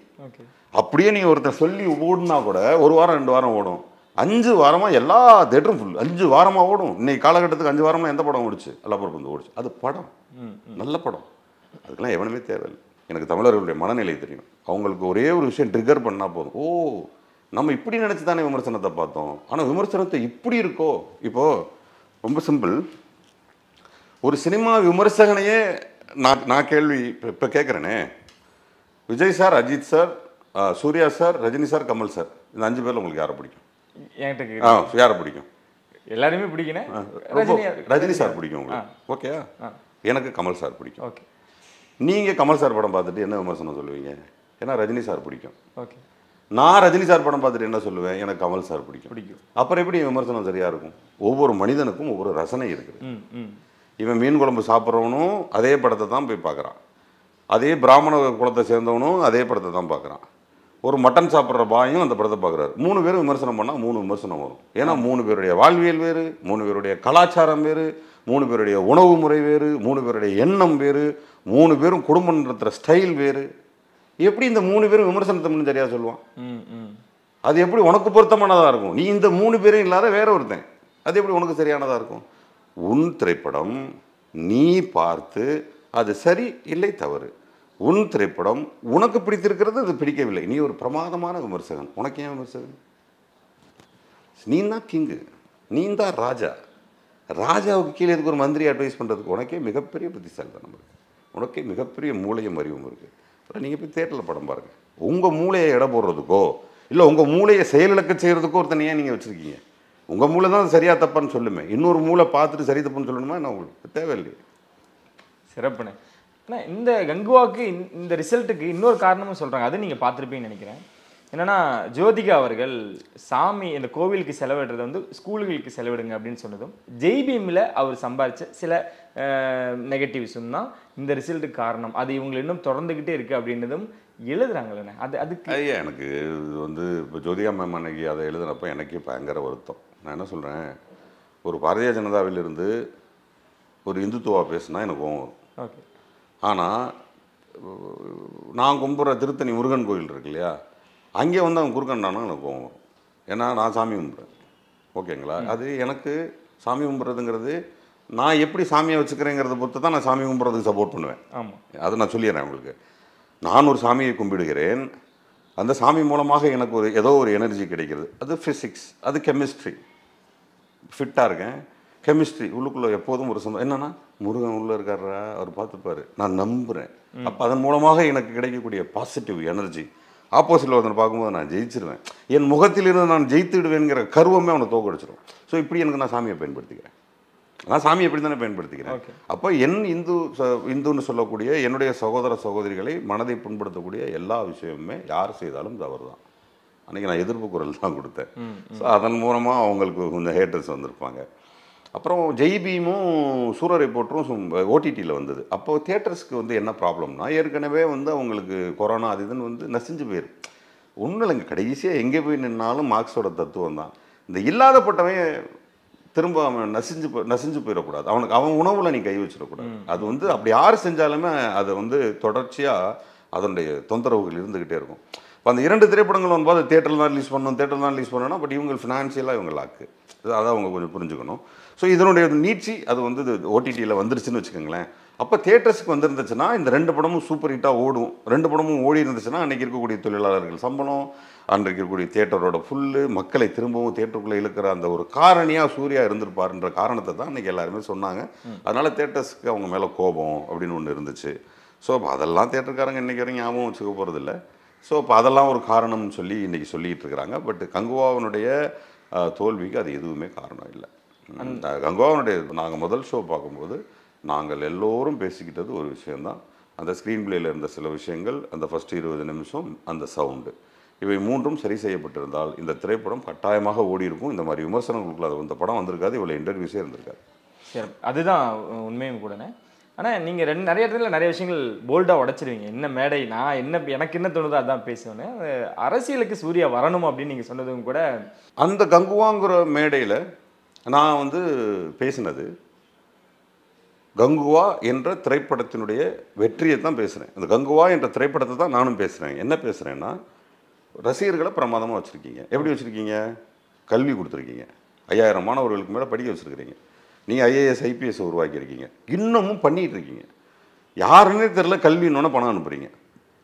அப்படியே நீங்கள் ஒருத்தர் சொல்லி ஓடுனா கூட 1 வாரம் 2 வாரம் ஓடும். 5 வாரமாக எல்லா தேட்டரும் ஃபுல், 5 வாரமாக ஓடும். இன்னைக்கு காலகட்டத்துக்கு 5 வாரமாக எந்த படம் ஓடிச்சு? லப்பர் பந்து ஓடிச்சு. அது படம், நல்ல படம், அதுக்கெல்லாம் எவனுமே தேவையில்லை. எனக்கு தமிழர்களுடைய மனநிலை தெரியும். அவங்களுக்கு ஒரே ஒரு விஷயம் ட்ரிகர் பண்ணால் போதும், ஓ நம்ம இப்படி நினச்சி தானே விமர்சனத்தை பார்த்தோம், ஆனால் விமர்சனத்தை இப்படி இருக்கோ. இப்போது ரொம்ப சிம்பிள், ஒரு சினிமா விமர்சகனையே நான் கேள்வி இப்போ கேட்குறேனே, Vijay sir, Ajith sir, Suriya sir, Rajini sir, Kamal sir, இந்த 5 பேரில் உங்களுக்கு யாரை பிடிக்கும்? யாரை பிடிக்கும்? எல்லாருமே பிடிக்கணும். ரஜினி சார் பிடிக்கும் உங்களுக்கு, ஓகே? எனக்கு கமல் சார் பிடிக்கும். ஓகே. நீங்கள் கமல் சார் படம் பார்த்துட்டு என்ன விமர்சனம் சொல்லுவீங்க? ஏன்னா ரஜினி சார் பிடிக்கும். ஓகே. நான் ரஜினி சார் படம் பார்த்துட்டு என்ன சொல்லுவேன், எனக்கு கமல் சார் பிடிக்கும். அப்புறம் எப்படி விமர்சனம் சரியாக இருக்கும்? ஒவ்வொரு மனிதனுக்கும் ஒவ்வொரு ரசனை இருக்குது. இவன் மீன் குழம்பு சாப்பிட்றவனும் அதே படத்தை தான் போய் பார்க்குறான், அதே பிராமண குலத்தை சேர்ந்தவனும் அதே படத்தை தான் பார்க்குறான், ஒரு மட்டன் சாப்பிட்ற பாயும் அந்த படத்தை பார்க்குறாரு. 3 பேரும் விமர்சனம் பண்ணால் 3 விமர்சனம் வரும். ஏன்னா 3 பேருடைய வாழ்வியல் வேறு, 3 பேருடைய கலாச்சாரம் வேறு, 3 பேருடைய உணவு முறை வேறு, 3 பேருடைய எண்ணம் வேறு, 3 பேரும் குடும்பம் நடத்துகிற ஸ்டைல் வேறு. எப்படி இந்த 3 பேரும் விமர்சனத்தை முன்னு சரியாக சொல்லுவான்? அது எப்படி உனக்கு பொருத்தமானதாக இருக்கும்? நீ இந்த 3 பேரும் இல்லாத வேற ஒருத்தன், அது எப்படி உனக்கு சரியானதாக இருக்கும்? உன் திரைப்படம் நீ பார்த்து அது சரி இல்லை தவறு. உன் திரைப்படம் உனக்கு பிடித்திருக்கிறது, அது பிடிக்கவில்லை, நீ ஒரு பிரமாதமான விமர்சகன். உனக்கு ஏன் விமர்சகன்? நீ தான் கிங்கு, நீ தான் ராஜா. ராஜாவுக்கு கீழே இருக்கு ஒரு மந்திரி அட்வைஸ் பண்ணுறதுக்கு உனக்கே மிகப்பெரிய புத்திசாலித்தனம் இருக்குது, உனக்கே மிகப்பெரிய மூளையும் அறிவும் இருக்குது. அப்புறம் நீங்கள் போய் தேட்டரில் படம் பாருங்கள். உங்கள் மூளையை எடை போடுறதுக்கோ இல்லை உங்கள் மூளையை செயலிழக்க செய்கிறதுக்கோ ஒருத்தனையே நீங்கள் வச்சுருக்கீங்க. உங்கள் மூளை தான் சரியாக தப்பான்னு சொல்லுமே, இன்னொரு மூளை பார்த்துட்டு சரி தப்புன்னு சொல்லணுமா என்ன? உங்களுக்கு தேவையில்லையே. சிறப்புண்ணே. ஆனால் இந்த கங்குவாவுக்கு இந்த ரிசல்ட்டுக்கு இன்னொரு காரணமும் சொல்கிறாங்க, அது நீங்கள் பார்த்துருப்பீங்கன்னு நினைக்கிறேன். என்னென்னா ஜோதிகா அவர்கள் சாமி இந்த கோவிலுக்கு செலவிடுறதை வந்து ஸ்கூலுகளுக்கு செலவிடுங்க அப்படின்னு சொன்னதும், ஜெய்பீமில் அவர் சம்பாதிச்ச சில நெகட்டிவ்ஸும் தான் இந்த ரிசல்ட்டுக்கு காரணம், அது இவங்களை இன்னும் தொடர்ந்துக்கிட்டே இருக்குது அப்படின்றதும் எழுதுறாங்களே. அதுக்கு ஐயா எனக்கு இது வந்து இப்போ ஜோதிகா மேம் அன்னைக்கு அதை எழுதுனப்போ எனக்கே பயங்கர வருத்தம். நான் என்ன சொல்கிறேன், ஒரு பாரதிய ஜனதாவிலிருந்து ஒரு இந்துத்துவா பேசுனா எனக்கு கோவம் வரும். ஓகே. ஆனால் நான் கும்பிட்ற திருத்தணி முருகன் கோயில் இருக்கு இல்லையா, அங்கே வந்து அவன் குறுக்கண்டானா எனக்கு கோவம் வரும். ஏன்னா நான் சாமி கும்பிட்றேன். ஓகேங்களா? அது எனக்கு சாமி கும்பிட்றதுங்கிறது நான் எப்படி சாமியை வச்சுக்கிறேங்கிறத பொறுத்து தான் நான் சாமி கும்பிட்றதுக்கு சப்போர்ட் பண்ணுவேன். ஆமாம், அதை நான் சொல்லிடுறேன் உங்களுக்கு. நான் ஒரு சாமியை கும்பிடுகிறேன், அந்த சாமி மூலமாக எனக்கு ஒரு ஏதோ ஒரு எனர்ஜி கிடைக்கிறது. அது ஃபிசிக்ஸ், அது கெமிஸ்ட்ரி. ஃபிட்டாக இருக்கேன், கெமிஸ்ட்ரி உள்ளுக்குள்ளே எப்போதும் ஒரு என்னன்னா முருகன் உள்ளே இருக்காரா, அவர் பார்த்துப்பாரு, நான் நம்புகிறேன். அப்போ அதன் மூலமாக எனக்கு கிடைக்கக்கூடிய பாசிட்டிவ் எனர்ஜி ஆப்போசிட்டில் ஒருத்தனை பார்க்கும்போது நான் ஜெயிச்சிருவேன், என் முகத்திலிருந்து நான் ஜெயித்துடுவேங்கிற கருவமே அவனை தோக்கடிச்சிடும். ஸோ இப்படி எனக்கு நான் சாமியை பயன்படுத்திக்கிறேன், நான் சாமியை எப்படி தானே பயன்படுத்திக்கிறேன். அப்போ என் இந்துன்னு சொல்லக்கூடிய என்னுடைய சகோதர சகோதரிகளை மனதை புண்படுத்தக்கூடிய எல்லா விஷயமுமே யார் செய்தாலும் தவறு தான். அன்றைக்கி நான் எதிர்ப்பு குரல் தான் கொடுத்தேன். ஸோ அதன் மூலமாக அவங்களுக்கு கொஞ்சம் ஹேட்டர்ஸ் வந்திருப்பாங்க. அப்புறம் ஜெய்பீமும் சூரரை போற்றும் ஓடிடியில் வந்தது. அப்போ தியேட்டர்ஸ்க்கு வந்து என்ன ப்ராப்ளம்னா, ஏற்கனவே வந்து அவங்களுக்கு கொரோனா அது இதுன்னு வந்து நசிஞ்சு போயிடும். ஒன்றும் இல்லைங்க, கடைசியாக எங்கே போய் நின்னாலும் மார்க்ஸோட தத்துவம் தான். இந்த இல்லாதப்பட்டவன் திரும்ப அவன் நசிஞ்சு போயிடக்கூடாது, அவன் உணவில் நீ கை வச்சிடக்கூடாது. அது வந்து அப்படி யார் செஞ்சாலுமே அதை வந்து தொடர்ச்சியாக அதனுடைய தொந்தரவுகள் இருந்துக்கிட்டே இருக்கும். இப்போ அந்த 2 திரைப்படங்கள் வரும்போது தேட்டரில் தான் ரிலீஸ் பண்ணணும், பட் இவங்க ஃபினான்ஷியலாக இவங்க லாக்கு, அதை அவங்க கொஞ்சம் புரிஞ்சுக்கணும். ஸோ இதனுடைய நீட்சி அது வந்து ஓடிடியில் வந்துருச்சுன்னு வச்சுக்கோங்களேன். அப்போ தியேட்டர்ஸுக்கு வந்துருந்துச்சுன்னா இந்த 2 படமும் சூப்பர் ஹிட்டாக ஓடும். 2 படமும் ஓடி இருந்துச்சுன்னா அன்றைக்கி இருக்கக்கூடிய தொழிலாளர்கள் சம்பளம், அன்றைக்கு இருக்கக்கூடிய தியேட்டரோட ஃபுல்லு, மக்களை திரும்பவும் தியேட்டருக்குள்ளே இழுக்கிற அந்த ஒரு காரணியாக சூர்யா இருந்திருப்பாருன்ற காரணத்தை தான் அன்றைக்கி எல்லாருமே சொன்னாங்க. அதனால் தியேட்டர்ஸுக்கு அவங்க மேலே கோபம் அப்படின்னு ஒன்று இருந்துச்சு. ஸோ அப்போ அதெல்லாம் தியேட்டருக்காரங்க இன்றைக்கி வரைக்கும் ஞாபகம் வச்சுக்க போகிறதில்ல. ஸோ இப்போ அதெல்லாம் ஒரு காரணம்னு சொல்லி இன்றைக்கி சொல்லிகிட்டு இருக்கிறாங்க. பட் கங்குவாவினுடைய தோல்விக்கு அது எதுவுமே காரணம் இல்லை. கங்குவாவினுடைய நாங்கள் முதல் ஷோ பார்க்கும்போது நாங்கள் எல்லோரும் பேசிக்கிட்டது ஒரு விஷயந்தான். அந்த ஸ்க்ரீன் பிளேயில் இருந்த சில விஷயங்கள், அந்த ஃபஸ்ட்டு 20 நிமிஷம், அந்த சவுண்டு, இவை 3ம் சரி செய்யப்பட்டிருந்தால் இந்த திரைப்படம் கட்டாயமாக ஓடி இருக்கும். இந்த மாதிரி விமர்சனங்களுக்குள்ள அது இந்த படம் வந்திருக்காது, இவ்வளோ இன்டர்வியூஸே இருந்திருக்காது. சரி, அதுதான் உண்மையும் கூடனே. ஆனால் நீங்கள் நிறைய இடத்துல நிறைய விஷயங்கள் போல்டாக உடைச்சிருவீங்க. என்ன மேடை, நான் எனக்கு என்ன தோணுதோ அதான் பேசுவேன்னு. அரசியலுக்கு சூர்யா வரணும் அப்படின்னு நீங்கள் சொன்னதும் கூட, அந்த கங்குவாங்கிற மேடையில் நான் வந்து பேசினது கங்குவா என்ற திரைப்படத்தினுடைய வெற்றியை தான் பேசுகிறேன். அந்த கங்குவா என்ற திரைப்படத்தை தான் நானும் பேசுகிறேன். என்ன பேசுகிறேன்னா, ரசிகர்களை பிரமாதமாக வச்சுருக்கீங்க. எப்படி வச்சுருக்கீங்க? கல்வி கொடுத்துருக்கீங்க, 5000 மாணவர்களுக்கு மேலே படிக்க வச்சுருக்கிறீங்க, நீங்கள் IAS IPS உருவாக்கியிருக்கீங்க, இன்னமும் பண்ணிகிட்டு இருக்கீங்க. யாருன்னே தெரில, கல்வின்னொன்னே பணம் அனுப்புகிறீங்க.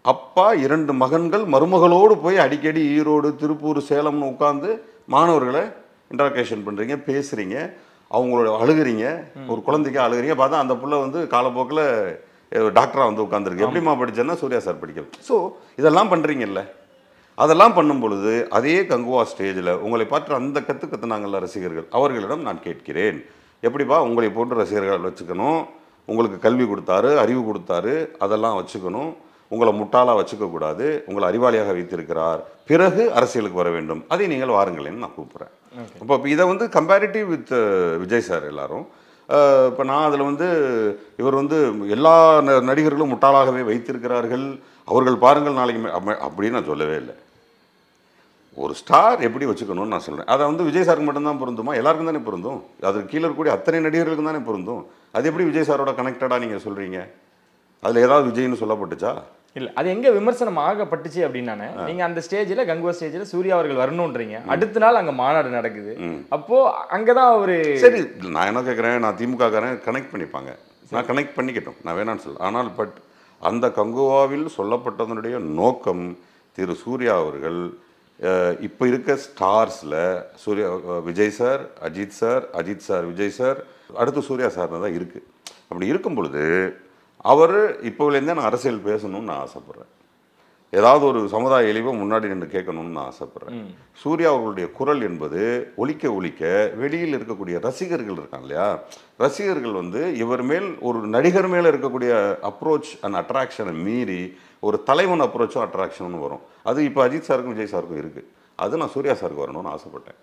அப்பா 2 மகன்கள் மருமகளோடு போய் அடிக்கடி ஈரோடு, திருப்பூர், சேலம்னு உட்காந்து மாணவர்களை இன்டராக்ஷன் பண்ணுறீங்க, பேசுகிறீங்க, அவங்களோட அழுகிறீங்க. ஒரு குழந்தைக்கு அழுகிறீங்க, பார்த்தா அந்த பிள்ளை வந்து காலப்போக்கில் டாக்டராக வந்து உட்காந்துருக்கு. எப்படிமா படித்தேன்னா சூர்யா சார் படிக்கல. ஸோ இதெல்லாம் பண்ணுறீங்கல்ல, அதெல்லாம் பண்ணும் பொழுது அதே கங்குவா ஸ்டேஜில் உங்களை பார்த்து அந்த கற்றுனாங்கல்ல ரசிகர்கள், அவர்களிடம் நான் கேட்கிறேன், எப்படிப்பா உங்களை போன்ற ரசிகர்கள் வச்சுக்கணும், உங்களுக்கு கல்வி கொடுத்தாரு, அறிவு கொடுத்தாரு, அதெல்லாம் வச்சுக்கணும், உங்களை முட்டாளாக வச்சுக்கக்கூடாது, உங்களை அறிவாளியாக வைத்திருக்கிறார், பிறகு அரசியலுக்கு வர வேண்டும், அதை நீங்கள் வாருங்களேன்னு நான் கூப்பிட்றேன். இப்போ இதை வந்து கம்பேரிட்டிவ் வித் விஜய் சார் எல்லாரும். இப்போ நான் அதில் வந்து இவர் வந்து எல்லா நடிகர்களும் முட்டாளாகவே வைத்திருக்கிறார்கள், அவர்கள் பாருங்கள் நாளைக்கு அப்படின்னு நான் சொல்லவே இல்லை. ஒரு ஸ்டார் எப்படி வச்சுக்கணும்னு நான் சொல்கிறேன். அதை வந்து விஜய் சாருக்கு மட்டும்தான் பொருந்துமா? எல்லாருக்கும் தானே பொருந்தும். அது கீழே இருக்கக்கூடிய அத்தனை நடிகர்களுக்கும் தானே பொருந்தும். அது எப்படி விஜய் சாரோட கனெக்டடாக நீங்கள் சொல்கிறீங்க? அதில் ஏதாவது விஜய்னு சொல்லப்பட்டுச்சா? இல்லை, அது எங்கே விமர்சனம் ஆகப்பட்டுச்சு அப்படின்னானே, நீங்கள் அந்த ஸ்டேஜில் கங்குவா ஸ்டேஜில் சூர்யா அவர்கள் வரணுன்றீங்க, அடுத்த நாள் அங்கே மாநாடு நடக்குது, அப்போது அங்கே தான் அவர் சரி. நான் என்ன கேட்குறேன், நான் திமுககாரன் கனெக்ட் பண்ணிப்பாங்க, நான் கனெக்ட் பண்ணிக்கிட்டோம், நான் வேணான்னு சொல்ல. ஆனால் அந்த கங்குவாவில் சொல்லப்பட்டதனுடைய நோக்கம் திரு சூர்யா அவர்கள் இப்போ இருக்க ஸ்டார்ஸில் Vijay sir, Ajith sir, Vijay sir, அடுத்து சூர்யா சார்னு தான் இருக்குது. அப்படி இருக்கும் பொழுது அவர் இப்போலேருந்தே நான் அரசியல் பேசணும்னு நான் ஆசைப்பட்றேன். ஏதாவது ஒரு சமுதாய இழிவை முன்னாடி நின்று கேட்கணும்னு நான் ஆசைப்பட்றேன். சூர்யா அவர்களுடைய குரல் என்பது ஒலிக்க வெளியில் இருக்கக்கூடிய ரசிகர்கள் இருக்காங்க இல்லையா, ரசிகர்கள் வந்து இவர் மேல் ஒரு நடிகர் மேலே இருக்கக்கூடிய அப்ரோச் அண்ட் அட்ராக்ஷனை மீறி ஒரு தலைவன் அப்ரோச்சும் அட்ராக்ஷனும் வரும். அது இப்போ அஜித் சாருக்கும் விஜய் சாருக்கும் இருக்குது. அது நான் சூர்யா சாருக்கு வரணும்னு ஆசைப்பட்டேன்.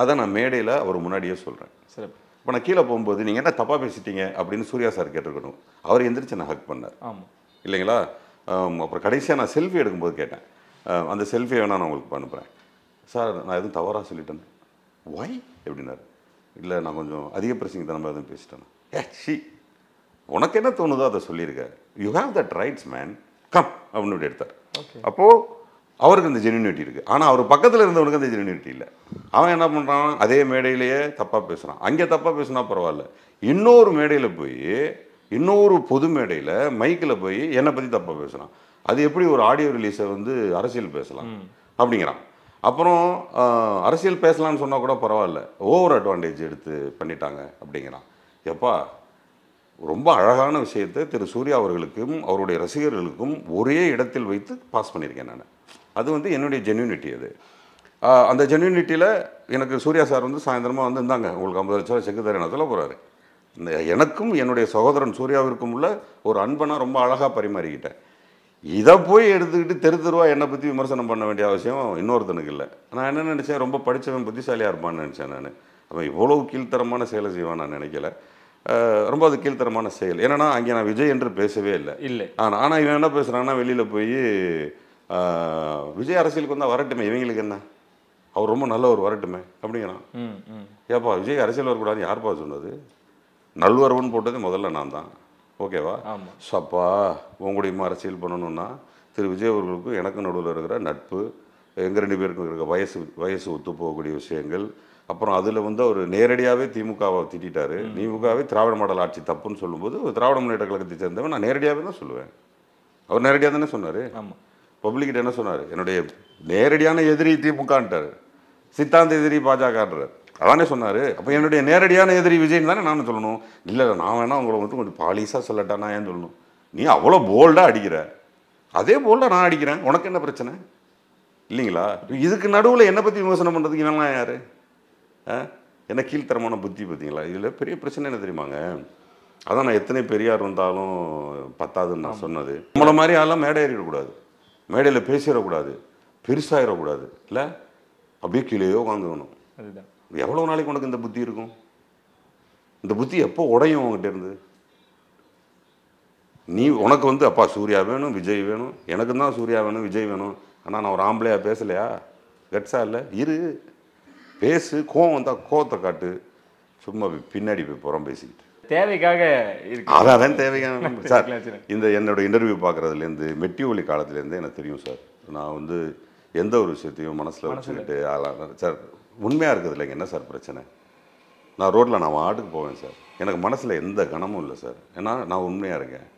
அதை நான் மேடையில் அவர் முன்னாடியே சொல்கிறேன். சரி, இப்போ நான் கீழே போகும்போது நீங்கள் என்ன தப்பாக பேசிட்டீங்க அப்படின்னு சூர்யா சார் கேட்டிருக்கணும். அவர் எந்திரிச்சு நான் ஹக் பண்ணார். ஆமாம் இல்லைங்களா? அப்புறம் கடைசியாக நான் செல்ஃபி எடுக்கும்போது கேட்டேன், அந்த செல்ஃபியை வேணால் நான் உங்களுக்கு அனுப்புகிறேன் சார், நான் எதுவும் தவறாக சொல்லிட்டேன். ஒய் எப்படின்னாரு. இல்லை, நான் கொஞ்சம் அதிக பிரச்சனைக்கு தான் எதுவும் பேசிட்டேன். ஷி, உனக்கு என்ன தோணுதோ அதை சொல்லியிருக்க, you have that rights man, come அப்படின்னு இப்படி எடுத்தார். அப்போது அவருக்கு அந்த ஜென்யூனிட்டி இருக்குது. ஆனால் அவர் பக்கத்தில் இருந்தவனுக்கு அந்த ஜென்யூனிட்டி இல்லை. அவன் என்ன பண்ணுறான், அதே மேடையிலேயே தப்பாக பேசுகிறான். அங்கே தப்பாக பேசுனா பரவாயில்ல, இன்னொரு மேடையில் போய், இன்னொரு பொது மேடையில் மைக்கில் போய் என்னை பற்றி தப்பாக பேசுகிறான். அது எப்படி ஒரு ஆடியோ ரிலீஸை வந்து அரசியல் பேசலாம் அப்படிங்கிறான். அப்புறம் அரசியல் பேசலான்னு சொன்னால் கூட பரவாயில்ல, ஓவர் அட்வான்டேஜ் எடுத்து பண்ணிட்டாங்க அப்படிங்கிறான். எப்பா, ரொம்ப அழகான விஷயத்தை திரு சூர்யா அவர்களுக்கும் அவருடைய ரசிகர்களுக்கும் ஒரே இடத்தில் வைத்து பாஸ் பண்ணியிருக்கேன் நான். அது வந்து என்னுடைய ஜென்யூனிட்டி. அது அந்த ஜென்யூனிட்டியில் எனக்கு சூர்யா சார் வந்து சாயந்தரமாக வந்து இருந்தாங்க, உங்களுக்கு 50 லட்சம் செக்கு தரேன் சொல்ல போகிறாரு. எனக்கும் என்னுடைய சகோதரன் சூர்யாவிற்கும் உள்ள ஒரு அன்பனை ரொம்ப அழகாக பரிமாறிக்கிட்டேன். இதை போய் எடுத்துக்கிட்டு தெருவா என்னை பற்றி விமர்சனம் பண்ண வேண்டிய அவசியம் இன்னொருத்தனுக்கு இல்லை. நான் என்ன நினச்சேன், ரொம்ப படித்தவன் புத்திசாலியாக இருப்பான்னு நினச்சேன் நான். அவன் இவ்வளோ கீழ்த்தரமான செயலை செய்வான் நான் நினைக்கல. ரொம்ப அது கீழ்த்தரமான செயல். ஏன்னா அங்கே நான் விஜய் என்று பேசவே இல்லை. ஆனால் இவன் என்ன பேசுகிறான்னா, வெளியில் போய் விஜய் அரசியலுக்கு வந்தால் வரட்டுமே, இவங்களுக்கு என்ன, அவர் ரொம்ப நல்லவர் வரட்டுமே அப்படிங்கிறான். ஏப்பா, விஜய் அரசியல் வரக்கூடாதுன்னு யார்ப்பா சொன்னது? நல்வரவுன்னு போட்டது முதல்ல நான் தான். ஓகேவா? சப்பா, உங்களுடைய அரசியல் பண்ணணும்னா திரு விஜய் அவர்களுக்கும் எனக்கும் நடுவில் இருக்கிற நட்பு, எங்கள் 2 பேருக்கும் இருக்கிற வயசு ஒத்து போகக்கூடிய விஷயங்கள், அப்புறம் அதில் வந்து அவர் நேரடியாகவே திமுகவை திட்டாரு. திமுகவே திராவிட மாடல் ஆட்சி தப்புன்னு சொல்லும்போது திராவிட முன்னேற்ற கழகத்தை சேர்ந்தவன் நான் நேரடியாகவே தான் சொல்லுவேன். அவர் நேரடியாக தானே சொன்னார். ஆமாம், பப்ளிக்கிட்ட என்ன சொன்னார், என்னுடைய நேரடியான எதிரி திமுகன்ட்டார், சித்தாந்த எதிரி பாஜகன்றார், அதானே சொன்னார். அப்போ என்னுடைய நேரடியான எதிரி விஜய்னு தானே நானும் சொல்லணும். இல்லை, நான் வேணா உங்களை வந்து கொஞ்சம் பாலிஸாக சொல்லட்டா, நான் ஏன் சொல்லணும்? நீ அவ்வளோ போல்டாக அடிக்கிற, அதே போல்டாக நான் அடிக்கிறேன், உனக்கு என்ன பிரச்சனை இல்லைங்களா? இதுக்கு நடுவில் என்னை பற்றி விமர்சனம் பண்ணுறதுக்கு இவெல்லாம் யார்? என்ன கீழ்த்தரமான புத்தி பார்த்தீங்களா? இதில் பெரிய பிரச்சனை என்ன தெரியுமாங்க? அதான் நான் எத்தனை பெரியார் வந்தாலும் பத்தாதுன்னு நான் சொன்னது. நம்மளை மாதிரி ஆளாம் மேடை ஏறிடக்கூடாது, மேடையில் பேசிடக்கூடாது, பெருசாகிடக்கூடாது, இல்லை அப்படியே கீழே உட்காந்துக்கணும். அதுதான். எவ்வளோ நாளைக்கு உனக்கு இந்த புத்தி இருக்கும்? இந்த புத்தி எப்போ உடையும் உங்ககிட்ட இருந்து? நீ உனக்கு வந்து அப்பா சூர்யா வேணும், விஜய் வேணும், எனக்கு தான் சூர்யா வேணும், விஜய் வேணும், ஆனால் நான் ஒரு ஆம்பளையா பேசலையா? கட்ஸா இல்லை, இரு பேசு, கோவம் வந்தால் கோவத்தை காட்டு, சும்மா பின்னாடி போய் புறம் பேசிக்கிட்டு தேவைக்காக இருக்கு. அதான் தேவைக்கான சார். இந்த என்னோட இன்டர்வியூ பார்க்குறதுலேருந்து மெட்டிஒலி காலத்துலேருந்து எனக்கு தெரியும் சார், நான் வந்து எந்த ஒரு விஷயத்தையும் மனசில் வச்சுக்கிட்டு சார் உண்மையாக இருக்குது இல்லைங்க. என்ன சார் பிரச்சனை? நான் ரோட்டில் நான் ஆட்டுக்கு போவேன் சார், எனக்கு மனசில் எந்த கணமும் இல்லை சார். ஏன்னா நான் உண்மையாக இருக்கேன்.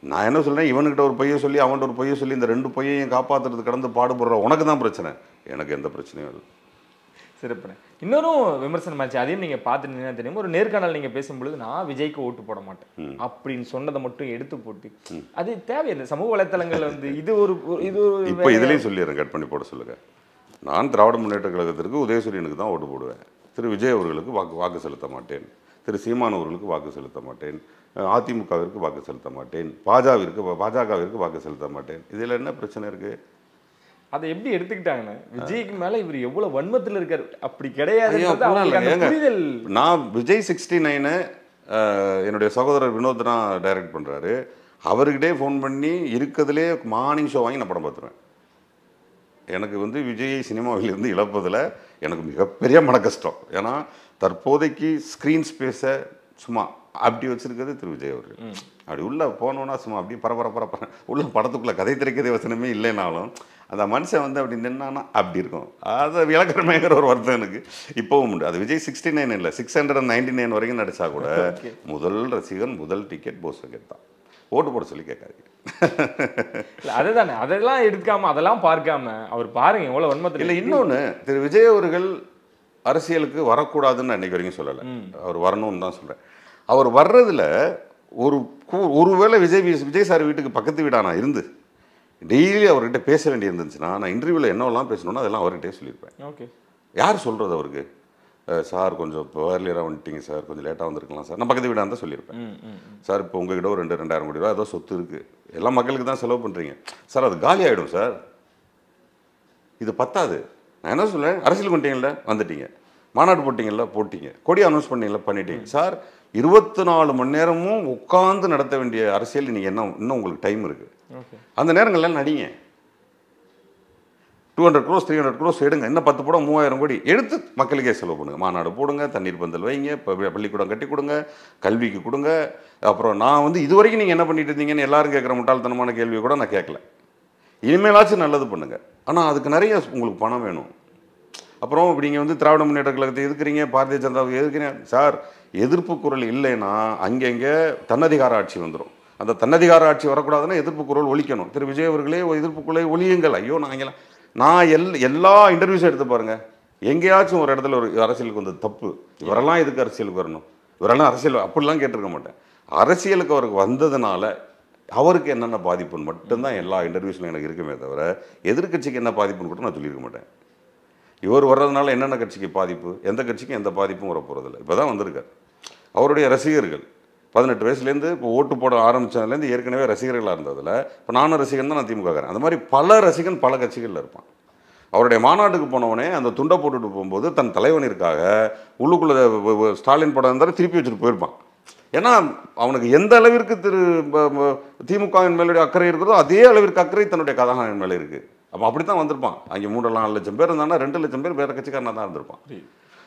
நான் என்ன சொல்கிறேன், இவனுக்கிட்ட ஒரு பொய்யை சொல்லி அவன்கிட்ட ஒரு பொய்யை சொல்லி இந்த 2 பொய்யையும் காப்பாற்றுறது கடந்து பாடுபடுற உனக்கு தான் பிரச்சனை, எனக்கு எந்த பிரச்சனையும் இல்லை. சிறப்புண்ணே. இன்னொரு விமர்சனம் ஆச்சு, அதையும் நீங்கள் பார்த்துட்டீங்கன்னா தெரியும். ஒரு நேர்காணல் நீங்கள் பேசும்பொழுது நான் விஜய்க்கு ஓட்டு போட மாட்டேன் அப்படின்னு சொன்னதை மட்டும் எடுத்து போட்டு அது தேவையில்லை. சமூக வலைத்தளங்களில் வந்து இது ஒரு இப்போ இதுலேயும் சொல்லிடுறேன், கட் பண்ணி போட சொல்லுங்கள். நான் திராவிட முன்னேற்ற கழகத்திற்கு உதயசூரியனுக்கு தான் ஓட்டு போடுவேன், திரு விஜய் அவர்களுக்கு வாக்கு செலுத்த மாட்டேன், திரு சீமான் அவர்களுக்கு வாக்கு செலுத்த மாட்டேன், அதிமுகவிற்கு வாக்கு செலுத்த மாட்டேன், பாஜகவிற்கு வாக்கு செலுத்த மாட்டேன். இதில் என்ன பிரச்சனை இருக்குது? அதை எப்படி எடுத்துக்கிட்டாங்கன்னு விஜய்க்கு மேலே இவர் எவ்வளோ வன்மத்தில் இருக்கார் அப்படி கிடையாது. நான் விஜய் 69 என்னுடைய சகோதரர் வினோத் தான் டைரக்ட் பண்ணுறாரு. அவர்கிட்டே ஃபோன் பண்ணி இருக்கிறதுலே மார்னிங் ஷோ வாங்கி நான் படம் பார்த்துருவேன். எனக்கு வந்து விஜய் சினிமாவிலிருந்து இழப்பதில் எனக்கு மிகப்பெரிய மன கஷ்டம். ஏன்னா தற்போதைக்கு ஸ்க்ரீன் ஸ்பேஸை சும்மா அப்படி வச்சுருக்கிறது திரு விஜய் அவர்கள். அப்படி உள்ளே போனோன்னா சும்மா அப்படி பரபர உள்ள படத்துக்குள்ளே கதை திரைக்கதை வசனமே இல்லைனாலும் அந்த மனுஷன் வந்து அப்படி நின்னான்னா அப்படி இருக்கும். அதை விளக்கணுமேங்கிற ஒரு வருத்தம் எனக்கு இப்போவும் உண்டு. அது விஜய் 69 இல்லை, 699 வரைக்கும் நடித்தா கூட முதல் ரசிகன் முதல் டிக்கெட் போஸ் டிக்கெட் தான். ஓட்டு போட சொல்லி கேட்காதீங்க. அதுதானே, அதெல்லாம் எடுக்காம அதெல்லாம் பார்க்காம அவர் பாருங்க எவ்வளோ வன்மத்தில். இல்லை, இன்னொன்று திரு விஜய் அவர்கள் அரசியலுக்கு வரக்கூடாதுன்னு அன்றைக்கு வரைக்கும் சொல்லலை. அவர் வரணும்னு தான் சொல்கிறேன். அவர் வர்றதில் ஒருவேளை விஜய் சார் வீட்டுக்கு பக்கத்து வீடாக நான் இருந்து டெய்லி அவர்கிட்ட பேச வேண்டி இருந்துச்சுன்னா நான் இன்டர்வியூவில் என்னவெல்லாம் பேசணுன்னா அதெல்லாம் அவர்கிட்டே சொல்லியிருப்பேன். ஓகே, யார் சொல்கிறது அவருக்கு? சார் கொஞ்சம் இப்போ ஏர்லியராக வந்துட்டீங்க சார், கொஞ்சம் லேட்டாக வந்திருக்கலாம் சார், நான் பக்கத்து வீடாக இருந்தால் சொல்லியிருப்பேன். சார் இப்போ உங்ககிட்ட ஒரு 2,000 கோடி ரூபா ஏதோ சொத்து இருக்குது, எல்லாம் மக்களுக்கு தான் செலவு பண்ணுறீங்க சார், அது காலி ஆகிடும் சார், இது பத்தாது. நான் என்ன சொல்லுவேன், அரசியல் பண்ணிட்டீங்கள வந்துட்டீங்க, மாநாடு போட்டிங்கள்ல போட்டிங்க, கொடி அனௌன்ஸ் பண்ணீங்களா பண்ணிட்டீங்க சார், 24 மணி நேரமும் உட்காந்து நடத்த வேண்டிய அரசியல் நீங்கள் இன்னும் உங்களுக்கு டைம் இருக்குது. அந்த நேரங்கள்லாம் நடிங்க, 200 crores 300 crores எடுங்க, இன்னும் 10 படம் 3000 கோடி எடுத்து மக்களுக்கே செலவு பண்ணுங்க, மாநாடு போடுங்க, தண்ணீர் பந்தல் வைங்க, பள்ளிக்கூடம் கட்டி கொடுங்க, கல்விக்கு கொடுங்க. அப்புறம் நான் வந்து இது வரைக்கும் நீங்கள் என்ன பண்ணிட்டு இருந்தீங்கன்னு எல்லாரும் கேட்குற முட்டாள்தனமான கேள்வியை கூட நான் கேட்கல. இனிமேலாச்சும் நல்லது பண்ணுங்க, ஆனால் அதுக்கு நிறைய உங்களுக்கு பணம் வேணும். அப்புறம் இப்படி நீங்கள் வந்து திராவிட முன்னேற்ற கழகத்தை எதிர்க்கிறீங்க, பாரதிய ஜனதாவை எதிர்க்கிறீங்க சார், எதிர்ப்பு குரல் இல்லைன்னா அங்கங்கே தன்னதிகார ஆட்சி வந்துடும். அந்த தன்னதிகார ஆட்சி வரக்கூடாதுன்னா எதிர்ப்பு குரல் ஒழிக்கணும். திரு விஜய் அவர்களே எதிர்ப்பு குரலை ஒழியுங்கள். ஐயோ நான் எல்லா இன்டர்வியூஸும் எடுத்து பாருங்கள், எங்கேயாச்சும் ஒரு இடத்துல ஒரு அரசியலுக்கு வந்து தப்பு, இவரெல்லாம் எதுக்கு அரசியலுக்கு வரணும், இவரெல்லாம் அரசியல் அப்படிலாம் கேட்டிருக்க மாட்டேன். அரசியலுக்கு அவருக்கு வந்ததுனால அவருக்கு என்னென்ன பாதிப்புன்னு மட்டும்தான் எல்லா இன்டர்வியூஸ்லையும் எனக்கு இருக்குமே தவிர எதிர்கட்சிக்கு என்ன பாதிப்புன்னு கூட நான் சொல்லியிருக்க மாட்டேன். இவர் வர்றதுனால என்னென்ன கட்சிக்கு பாதிப்பு, எந்த கட்சிக்கும் எந்த பாதிப்பும் வர போகிறதில்ல. இப்போ தான் வந்திருக்கார். அவருடைய ரசிகர்கள் 18 வயசுலேருந்து இப்போ ஓட்டு போட ஆரம்பித்ததுலேருந்து ஏற்கனவே ரசிகர்களாக இருந்ததில் இப்போ நானும் ரசிகன் தான், நான் திமுகக்காரன். அந்த மாதிரி பல ரசிகன் பல கட்சிகளில் இருப்பான். அவருடைய மாநாட்டுக்கு போனவனே அந்த துண்டை போட்டுட்டு போகும்போது தன் தலைவனிற்காக உள்ளுக்குள்ளே ஸ்டாலின் படம் இருந்தாலும் திருப்பி வச்சுட்டு போயிருப்பான். ஏன்னா அவனுக்கு எந்த அளவிற்கு திமுகவின் மேலுடைய அக்கறை இருக்கிறதோ அதே அளவிற்கு அக்கறை தன்னுடைய கதாநாயகன் மேலே இருக்குது. அப்போ அப்படி தான் வந்திருப்பான். அங்கே 3-4 லட்சம் பேர் இருந்தாங்கன்னா 2 லட்சம் பேர் வேறு கட்சிக்காரனாக தான் இருந்திருப்பான்.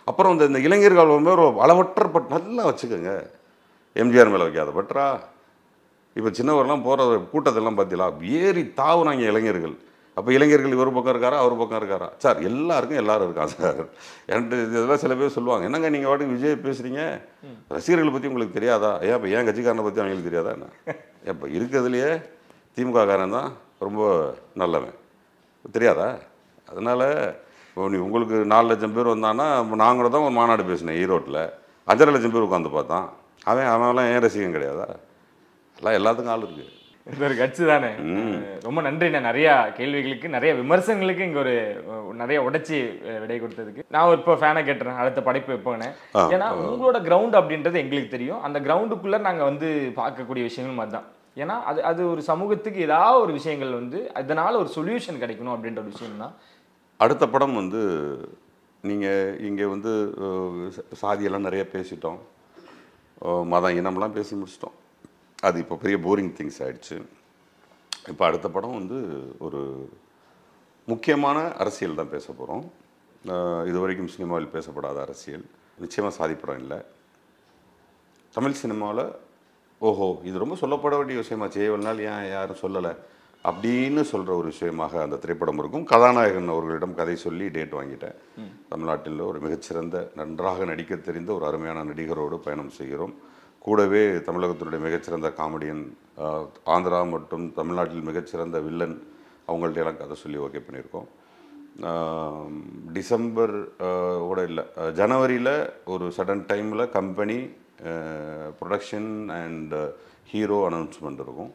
அப்புறம் இந்த இளைஞர்கள் ஒரு அளவற்ற நல்லா வச்சுக்கோங்க, எம்ஜிஆர் மேலே வைக்காத பற்றா. இப்போ சின்னவரெல்லாம் போகிற கூட்டத்தெல்லாம் பார்த்தீங்களா, ஏறி தாவுனாங்க இளைஞர்கள். அப்போ இளைஞர்கள் இவர் பக்கம் இருக்காரா அவர் பக்கம் இருக்காரா? சார் எல்லாருக்கும் எல்லாரும் இருக்கான் சார். என்கிட்ட இதெல்லாம் சில பேர் சொல்லுவாங்க, என்னங்க நீங்கள் வாட்டுக்கு விஜய் பேசுகிறீங்க, ரசிகர்களை பற்றி உங்களுக்கு தெரியாதா? இப்போ ஏன் கட்சிக்காரனை பற்றி அவங்களுக்கு தெரியாதா என்ன? இப்போ இருக்கிறதுலையே திமுககாரன் தான் ரொம்ப நல்லவன், தெரியாதா? அதனால் உங்களுக்கு 4 லட்சம் பேர் வந்தான்னா நாங்கள் தான் ஒரு மாநாடு பேசினேன் ஈரோட்டில், 5.5 லட்சம் பேர் உட்காந்து பார்த்தான். அவன்லாம் ஏன் ரசிகம் கிடையாதா? எல்லாம் எல்லாத்துக்கும் ஆள் இருக்குது. இது ஒரு கட்சி தானே. ரொம்ப நன்றிண்ணே, நிறையா கேள்விகளுக்கு நிறைய விமர்சனங்களுக்கு இங்கே ஒரு நிறைய உடைச்சி விடை கொடுத்ததுக்கு. நான் இப்போ ஃபேனை கேட்டுறேன், அடுத்த படைப்பு எப்போங்கண்ணே. ஏன்னா உங்களோட கிரவுண்ட் அப்படின்றது எங்களுக்கு தெரியும், அந்த கிரவுண்டுக்குள்ளே நாங்கள் வந்து பார்க்கக்கூடிய விஷயங்களும் அதுதான். ஏன்னா அது ஒரு சமூகத்துக்கு ஏதாவது ஒரு விஷயங்கள் வந்து அதனால் ஒரு சொல்யூஷன் கிடைக்கணும் அப்படின்ற ஒரு விஷயம் தான். அடுத்த படம் வந்து நீங்கள் இங்கே வந்து சாதியெல்லாம் நிறைய பேசிட்டோம், மதம் இனம்லாம் பேசி முடிச்சிட்டோம். அது இப்போ பெரிய போரிங் திங்ஸ் ஆகிடுச்சு. இப்போ அடுத்த படம் வந்து ஒரு முக்கியமான அரசியல் தான் பேச போகிறோம். இது வரைக்கும் சினிமாவில் பேசப்படாத அரசியல், நிச்சயமாக சாதிப்படம் இல்லை. தமிழ் சினிமாவில் ஓஹோ இது ரொம்ப சொல்லப்பட வேண்டிய விஷயமாச்சு, இவ்வளோ நாள் ஏன் யாரும் சொல்லலை அப்படின்னு சொல்கிற ஒரு விஷயமாக அந்த திரைப்படம் இருக்கும். கதாநாயகன் அவர்களிடம் கதை சொல்லி டேட் வாங்கிட்டேன். தமிழ்நாட்டில் ஒரு மிகச்சிறந்த நன்றாக நடிக்க தெரிந்த ஒரு அருமையான நடிகரோடு பயணம் செய்கிறோம். கூடவே தமிழகத்தினுடைய மிகச்சிறந்த காமெடியன், ஆந்திரா மற்றும் தமிழ்நாட்டில் மிகச்சிறந்த வில்லன், அவங்கள்ட்ட எல்லாம் கதை சொல்லி ஓகே பண்ணியிருக்கோம். டிசம்பர் கூட இல்லை, ஜனவரியில் ஒரு சடன் டைமில் company production and hero announcement இருக்கும்.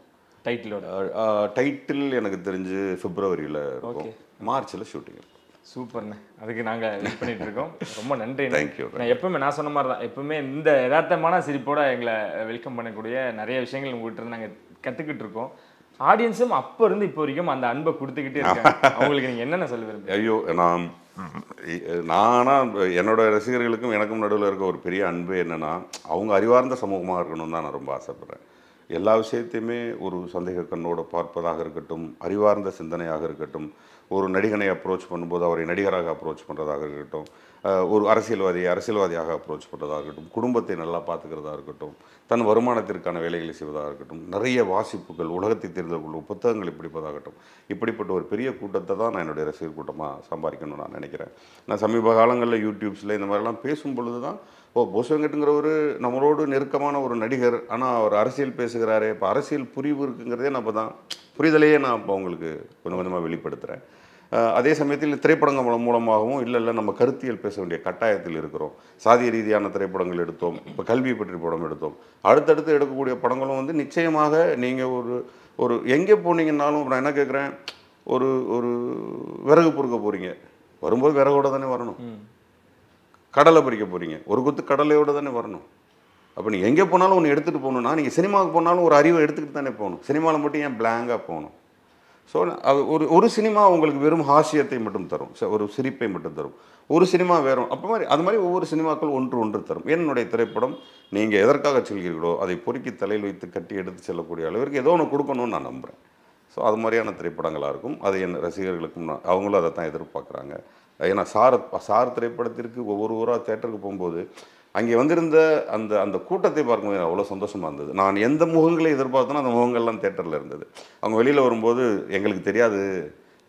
டைட்டில் எனக்கு தெரிஞ்சு பிப்ரவரியில் இருக்கும், மார்ச்சில் ஷூட்டிங் இருக்கும். சூப்பர்ண்ணே, அதுக்கு நாங்கள் வெயிட் பண்ணிட்டு இருக்கோம். ரொம்ப நன்றி. தேங்க்யூ. நான் எப்பவுமே நான் சொன்ன மாதிரி தான், எப்பவுமே இந்த யதார்த்தமான சிரிப்போட எங்களை வெல்கம் பண்ணக்கூடிய நிறைய விஷயங்கள் உங்கள்கிட்ட இருந்து நாங்கள் கற்றுக்கிட்டு இருக்கோம். ஆடியன்ஸும் அப்போ இருந்து இப்போ வரைக்கும் அந்த அன்பை கொடுத்துக்கிட்டே இருக்காங்க. அவங்களுக்கு நீங்கள் என்னென்ன சொல்ல விரும்புறீங்க? ஐயோ, நானா என்னோட ரசிகர்களுக்கும் எனக்கும் நடுவில் இருக்க ஒரு பெரிய அன்பு என்னன்னா, அவங்க அறிவார்ந்த சமூகமாக இருக்கணும்னு தான் நான் ரொம்ப ஆசைப்பட்றேன். எல்லா விஷயத்தையுமே ஒரு சந்தேக கண்ணோடு பார்ப்பதாக இருக்கட்டும், அறிவார்ந்த சிந்தனையாக இருக்கட்டும், ஒரு நடிகனை அப்ரோச் பண்ணும்போது அவரை நடிகராக அப்ரோச் பண்ணுறதாக இருக்கட்டும், ஒரு அரசியல்வாதியாக அப்ரோச் பண்ணுறதாக இருக்கட்டும், குடும்பத்தை நல்லா பார்த்துக்கிறதா இருக்கட்டும், தன் வருமானத்திற்கான வேலைகளை செய்வதாக இருக்கட்டும், நிறைய வாசிப்புகள், உலகத்தை தெரிந்து கொள்ளும் புத்தகங்களை படிப்பதாகட்டும், இப்படிப்பட்ட ஒரு பெரிய கூட்டத்தை தான் நான் என்னுடைய ரசிகர் கூட்டமாக சம்பாதிக்கணும்னு நான் நினைக்கிறேன். நான் சமீப காலங்களில் யூடியூப்ஸில் இந்த மாதிரிலாம் பேசும் பொழுது தான், போஸ் வெங்கட்ங்கிறவர் நம்மளோடு நெருக்கமான ஒரு நடிகர், ஆனால் அவர் அரசியல் பேசுகிறாரே, இப்போ அரசியல் புரிவு இருக்குங்கிறதே நான் இப்போ தான் புரிதலையே நான் இப்போ அவங்களுக்கு கொஞ்சம் கொஞ்சமாக வெளிப்படுத்துகிறேன். அதே சமயத்தில் திரைப்படங்கள் மூலமாகவும் இல்லை நம்ம கருத்தியல் பேச வேண்டிய கட்டாயத்தில் இருக்கிறோம். சாதிய ரீதியான திரைப்படங்கள் எடுத்தோம், இப்போ கல்வி பற்றி படம் எடுத்தோம், அடுத்தடுத்து எடுக்கக்கூடிய படங்களும் வந்து நிச்சயமாக நீங்கள் ஒரு எங்கே போனீங்கன்னாலும் நான் என்ன கேட்குறேன், ஒரு விறகு பொறுக்க போகிறீங்க, வரும்போது விறகோடு தானே வரணும். கடலை பறிக்க போகிறீங்க, ஒரு குத்து கடலையோடு தானே வரணும். அப்போ நீங்கள் எங்கே போனாலும் ஒன்று எடுத்துகிட்டு போகணுன்னா, நீங்கள் சினிமாவுக்கு போனாலும் ஒரு அறிவை எடுத்துக்கிட்டு தானே போகணும். சினிமாவில் மட்டும் ஏன் பிளாங்காக போகணும்? ஸோ அது ஒரு சினிமா உங்களுக்கு வெறும் ஹாஸ்யத்தை மட்டும் தரும், ஒரு சிரிப்பை மட்டும் தரும். ஒரு சினிமா வேறும் அது மாதிரி ஒவ்வொரு சினிமாக்கள் ஒன்று தரும். என்னுடைய திரைப்படம் நீங்கள் எதற்காக செல்கிறீர்களோ அதை பொறுக்கி தலையில் வைத்து கட்டி எடுத்து செல்லக்கூடிய அளவிற்கு ஏதோ ஒன்று கொடுக்கணும்னு நான் நம்புகிறேன். ஸோ அது மாதிரியான திரைப்படங்களாக இருக்கும். அது என் ரசிகர்களுக்கும் அவங்களும் அதை தான் எதிர்பார்க்குறாங்க. ஏன்னா சார் திரைப்படத்திற்கு ஒவ்வொரு ஊராக தேட்டருக்கு போகும்போது அங்கே வந்திருந்த அந்த கூட்டத்தை பார்க்கும்போது அவ்வளோ சந்தோஷமாக இருந்தது. நான் எந்த முகங்களை எதிர்பார்த்தனோ அந்த முகங்கள்லாம் தேட்டரில் இருந்தது. அவங்க வெளியில் வரும்போது எங்களுக்கு தெரியாது,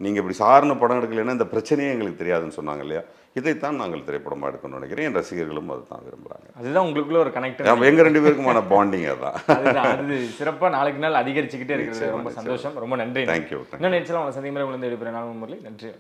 நீங்கள் இப்படி சார்னு படம் எடுக்கலைன்னா இந்த பிரச்சனையே எங்களுக்கு தெரியாதுன்னு சொன்னாங்க இல்லையா. இதைத்தான் நாங்கள் திரைப்படமாக எடுக்கணும்னு நினைக்கிறேன். என் ரசிகர்களும் அதை தான் விரும்புகிறாங்க. அதுதான் உங்களுக்குள்ள ஒரு கனெக்ட், எங்கள் 2 பேருக்குமான பாண்டிங் அதுதான். அது சிறப்பாக நாளைக்கு நாள் அதிகரிச்சுக்கிட்டே இருக்கிறது ரொம்ப சந்தோஷம். ரொம்ப நன்றி. தேங்க்யூ. இன்னும் நினைச்சலாம் உங்களை சந்திக்கும் முறை உங்களை எடுப்பேன். நான் முரளி, நன்றி.